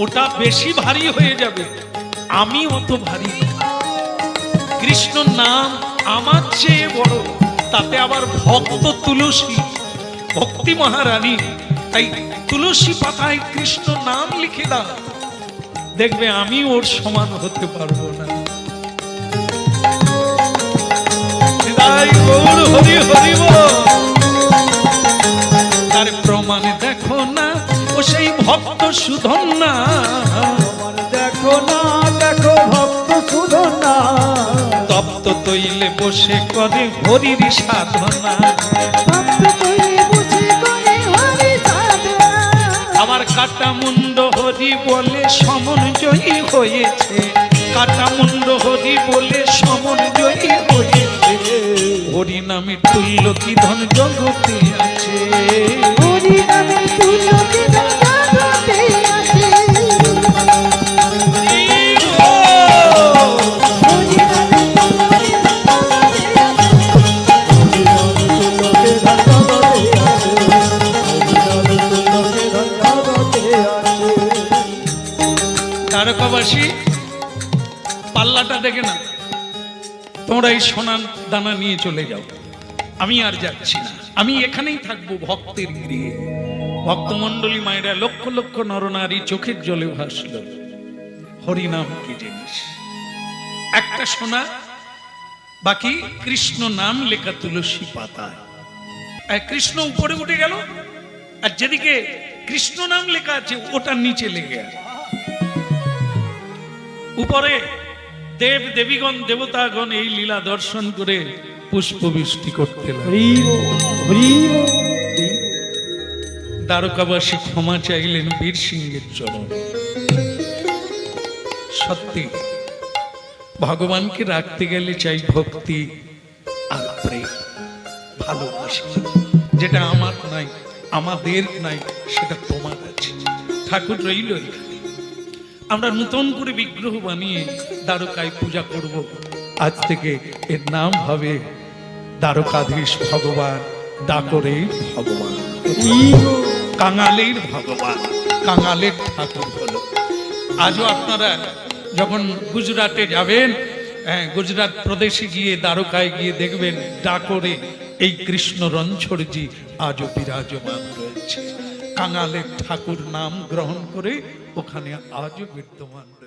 S1: ওটা বেশি ভারী হয়ে যাবে, আমি অত ভারী না। কৃষ্ণ নাম আমার চেয়ে বড়, তাতে আবার ভক্ত তুলসী, ভক্তি মহারানী, তাই তুলসী পাতায় কৃষ্ণ নাম লিখে দাও, দেখবে আমি ওর সমান হতে পারবো না। নিতাই গৌর হরি হরি বল। তার প্রমাণ দেখো না, ও সেই ভক্ত সুধন্যা,
S2: দেখো না, দেখো ভক্ত সুধন্যা,
S1: তপ্ত তৈলে বসে করে হরির সাধনা,
S3: ভক্ত করে বুঝে করে হরি সাধনা,
S1: আমার কাটা মুন্ড হরি বলে সমন জয়ী হয়েছে, কাটা মুন্ড হরি বলে সমন জয়ী হয়েছে, হরি নামে তুল্য কি ধন জগতে আছে,
S3: হরি নামে তুল্য কি ধন জগতে আছে, হরি নামে তুল্য কি ধন জগতে আছে।
S1: তারকাবাসী পাল্লাটা দেখে না, তোমরা এই সোনার দানা নিয়ে চলে যাও, আমি আর যাচ্ছি না, আমি এখানেই থাকবো ভক্তের গৃহে। ভক্তমন্ডলী মায়েরা লক্ষ লক্ষ নরনারী চোখের জলে ভাসল। হরিনাম কি জিনিস, একটা সোনা, বাকি কৃষ্ণ নাম লেখা তুলসী পাতায়। আর কৃষ্ণ উপরে উঠে গেল, আর যেদিকে কৃষ্ণ নাম লেখা আছে ওটার নিচে লেগে আছে। উপরে দেব দেবীগণ দেবতাগণ এই লীলা দর্শন করে পুষ্পবৃষ্টি করতে লাগে।
S2: হরি বল, হরি বল, হরি বল।
S1: দ্বারকাবাসী ক্ষমা চাইলেন বীর সিংহের চরণ। সত্যি ভগবানকে রাখতে গেলে চাই ভক্তি আর প্রেম, ভালোবাসা, যেটা আমার নাই, আমাদের নাই, সেটা তোমার আছে। ঠাকুর রইল এখানে। আমরা নতুন করে বিগ্রহ বানিয়ে দ্বারকায় পূজা করব। আজ থেকে এর নাম হবে দ্বারকাধীশ ভগবান, ডাকরের ভগবান,
S2: হরি বল।
S1: কাঙালের ভগবান, কাঙালের ঠাকুর হলো। আজও আপনারা যখন গুজরাটে যাবেন, গুজরাট প্রদেশে গিয়ে দ্বারকায় গিয়ে দেখবেন ডাকরে এই কৃষ্ণ রঞ্ছড়জি আজও বিরাজমান রয়েছে। কাঙালের ঠাকুর নাম গ্রহণ করে ওখানে আজও বিদ্যমান রয়েছে।